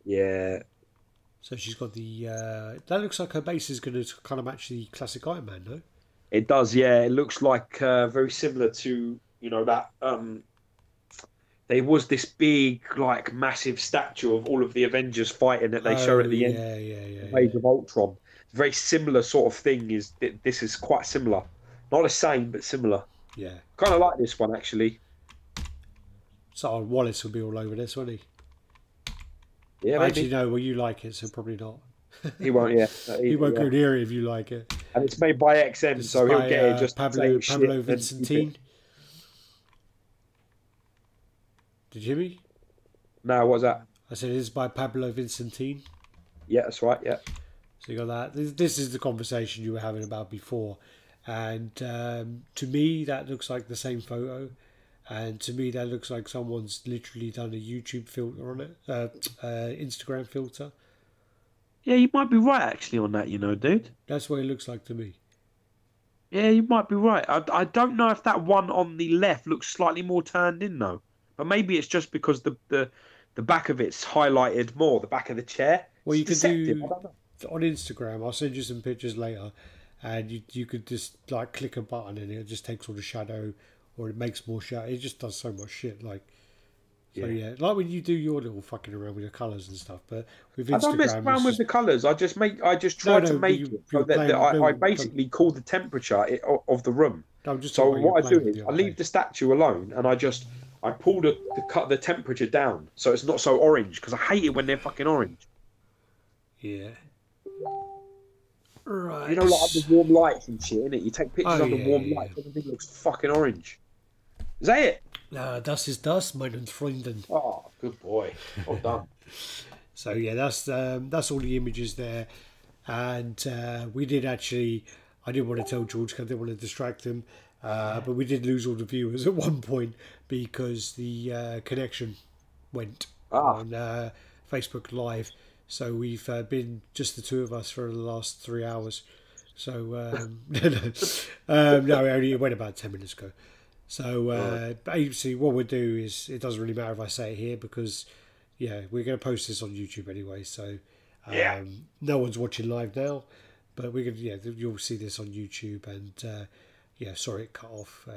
Yeah. So she's got the... that looks like her base is going to kind of match the classic Iron Man, no? It does, yeah. It looks like very similar to, that... there was this big, like, massive statue of all of the Avengers fighting that they show at the end. Age of Ultron. Very similar sort of thing. This is quite similar. Not the same, but similar. Yeah. Kind of like this one, actually. So Wallace will be all over this, won't he? Yeah, maybe. Actually, no. Well, you like it, so probably not. He won't. Yeah. He won't go near it if you like it. And it's made by XM, so he'll get it just Pablo Vincentine. Did you hear me? No, what was that? I said it is by Pablo Vincentine. Yeah, that's right, yeah. So you got that. This is the conversation you were having about before. And to me, that looks like the same photo. And to me, that looks like someone's literally done a YouTube filter on it. Instagram filter. Yeah, you might be right, actually, on that, dude. That's what it looks like to me. Yeah, you might be right. I don't know if that one on the left looks slightly more turned in, though. But maybe it's just because the back of it's highlighted more, the back of the chair. Well, you can do on Instagram. I'll send you some pictures later. and you could just like click a button and it just takes all the shadow, or it makes more shadow. It just does so much shit. Like, so yeah, like when you do your little fucking around with your colours and stuff. But with I don't mess Instagram, around with the colours. I just try to but make it so that I basically call the temperature of the room. I'm just So talking about you what I do playing with is the I other leave day. the statue alone, and I pull the temperature down so it's not so orange, because I hate it when they're fucking orange. Yeah. You Right. know, like under warm lights and shit, innit? You take pictures Oh under yeah, warm yeah, lights, everything looks fucking orange. Is that it? yeah. Das ist das, meinen Freunden. Oh, good boy. Well done. So yeah, that's all the images there, and we did actually. I didn't want to tell George because I didn't want to distract him, but we did lose all the viewers at one point because the connection went Ah, on Facebook Live. So we've been just the two of us for the last 3 hours. So no, it went about 10 minutes ago. So right. basically, what we'll do is it doesn't really matter if I say it here because yeah, we're going to post this on YouTube anyway. So Yeah. no one's watching live now, but we're going to you'll see this on YouTube and. Yeah, sorry it cut off.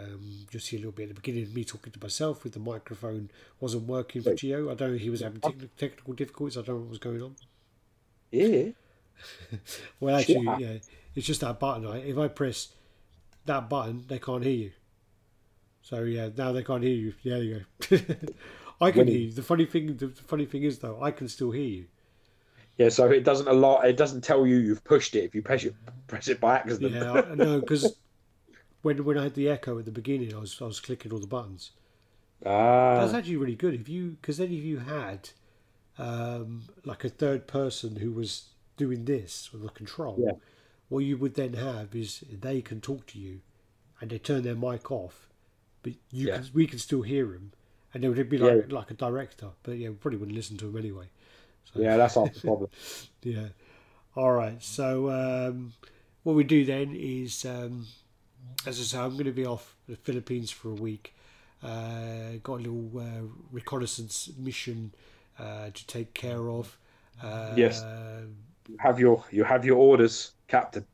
Just see a little bit at the beginning of me talking to myself with the microphone wasn't working for Wait. Gio. I don't know if he was having technical difficulties. I don't know what was going on. Yeah. Well, Shit. actually, yeah, it's just that button. Right? If I press that button, they can't hear you. So yeah, now they can't hear you. Yeah, there you go. I can hear you. The funny thing is though, I can still hear you. Yeah, so it doesn't it doesn't tell you you've pushed it if you press it by accident. Yeah, no, because when I had the echo at the beginning, I was clicking all the buttons. That's Ah, actually really good. Because then if you had like a third person who was doing this with the control, yeah, what you would then have is they can talk to you, and they turn their mic off, but yeah, we can still hear them, and they would be yeah, like a director, but yeah, we probably wouldn't listen to him anyway. So yeah. That's half the problem. yeah, all right. So what we do then is, as I say, I'm going to be off the Philippines for a week. Got a little reconnaissance mission to take care of. Yes, Uh, you have your orders, Captain.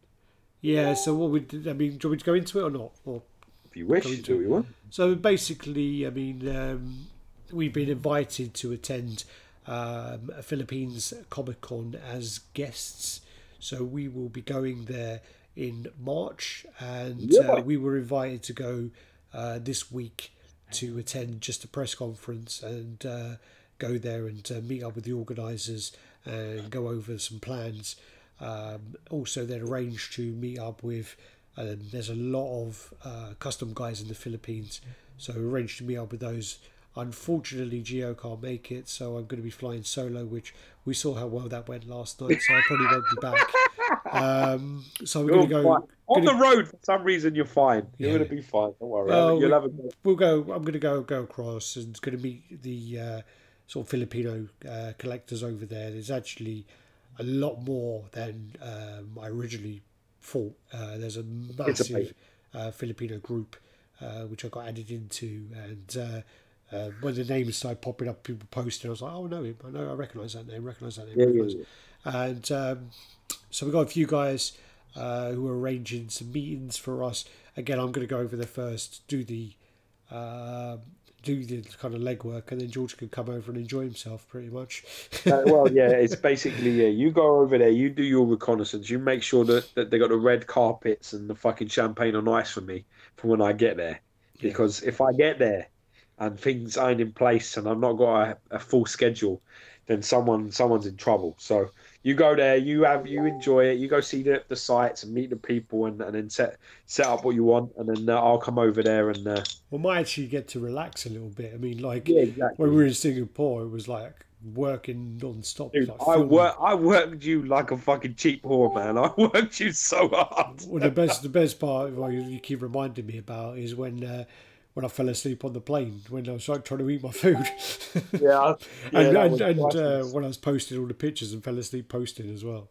yeah, so what would I mean? Do you want me to go into it or not? Or If you go wish, into do what it? you want. So basically, I mean, we've been invited to attend a Philippines Comic Con as guests. So we will be going there in March, and Yeah, buddy. we were invited to go this week to attend just a press conference and go there and meet up with the organisers and go over some plans. Also, then arranged to meet up with. There's a lot of custom guys in the Philippines, so arranged to meet up with those. Unfortunately, Gio can't make it, so I'm going to be flying solo, which we saw how well that went last night, so I probably won't be back. So I'm going to You're go. fine. On the road, for some reason, you're fine. You're Yeah. gonna be fine. Don't worry. Well, You'll have a good. we'll go. I'm going to go across and going to meet the sort of Filipino collectors over there. There's actually a lot more than I originally thought. There's a massive Filipino group which I got added into, and when the names started popping up, people posting, I was like, "Oh, I know him. I recognise that name. Recognise that name. Yeah, Recognise." yeah, And so we got a few guys who are arranging some meetings for us. Again, I'm going to go over there first, do the kind of legwork, and then George can come over and enjoy himself, pretty much. well, yeah, it's basically you go over there, you do your reconnaissance, you make sure that they got the red carpets and the fucking champagne on ice for me for when I get there. Yeah. Because if I get there and things aren't in place and I've not got a full schedule, then someone's in trouble. So you go there, you enjoy it, you go see the sites and meet the people and then set up what you want, and then I'll come over there and We might actually get to relax a little bit. I mean, like yeah, exactly. when we were in Singapore, it was like working non-stop. Dude, Like I worked you like a fucking cheap whore, man. I worked you so hard. Well, the best part, well, you keep reminding me about, is when I fell asleep on the plane when I was trying to eat my food. Yeah, and when I was posting all the pictures and fell asleep posting as well.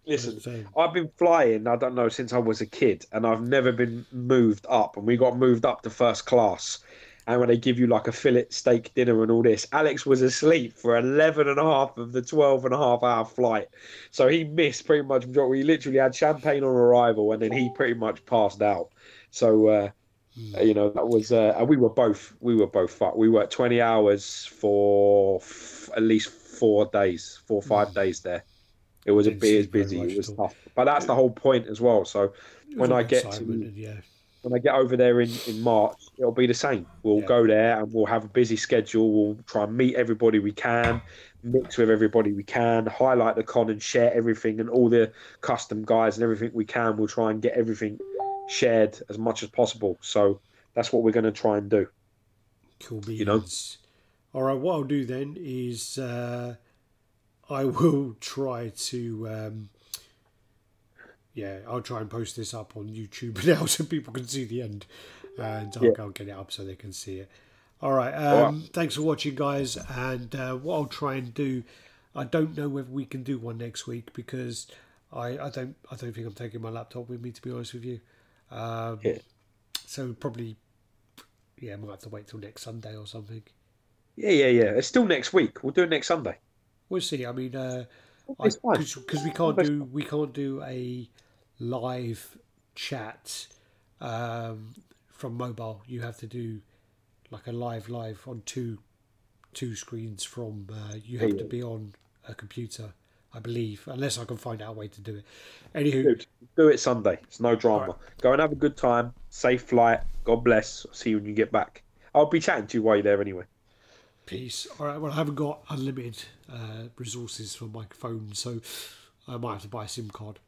listen, But, I've been flying, I don't know, since I was a kid, and I've never been moved up, and we got moved up to first class. and when they give you like a fillet steak dinner and all this. Alex was asleep for 11 and a half of the 12.5 hour flight. So he missed pretty much, we literally had champagne on arrival and then he pretty much passed out. So, you know, that was, and we were both fucked. We worked 20 hours for at least 4 days, 4 or 5 days there. It was busy. It was tough, but that's the whole point as well. So when I get when I get over there in March, it'll be the same. We'll go there and we'll have a busy schedule. We'll try and meet everybody we can, mix with everybody we can, highlight the con and share everything and all the custom guys and everything we can. We'll try and get everything shared as much as possible. So that's what we're going to try and do. Cool beans. You know? All right, what I'll do then is I will try to I'll try and post this up on YouTube now so people can see the end, and I'll get it up so they can see it. All right, thanks for watching, guys, and what I'll try and do, I don't know whether we can do one next week because I don't think I'm taking my laptop with me, to be honest with you. So probably I might have to wait till next Sunday or something. Yeah. It's still next week. We'll do it next Sunday. We'll see. I mean, because we can't do a live chat from mobile. You have to do like a live on two screens from. You have to be on a computer, I believe, unless I can find out a way to do it. Anywho, dude, do it Sunday. It's no drama. Right. Go and have a good time. Safe flight. God bless. See you when you get back. I'll be chatting to you while you're there anyway. Peace. All right. Well, I haven't got unlimited resources for my phone, so I might have to buy a SIM card.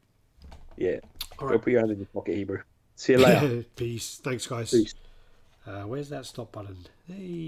Yeah. All right. Go put your hand in your pocket, Hebrew. See you later. Peace. Thanks, guys. Peace. Where's that stop button? Hey.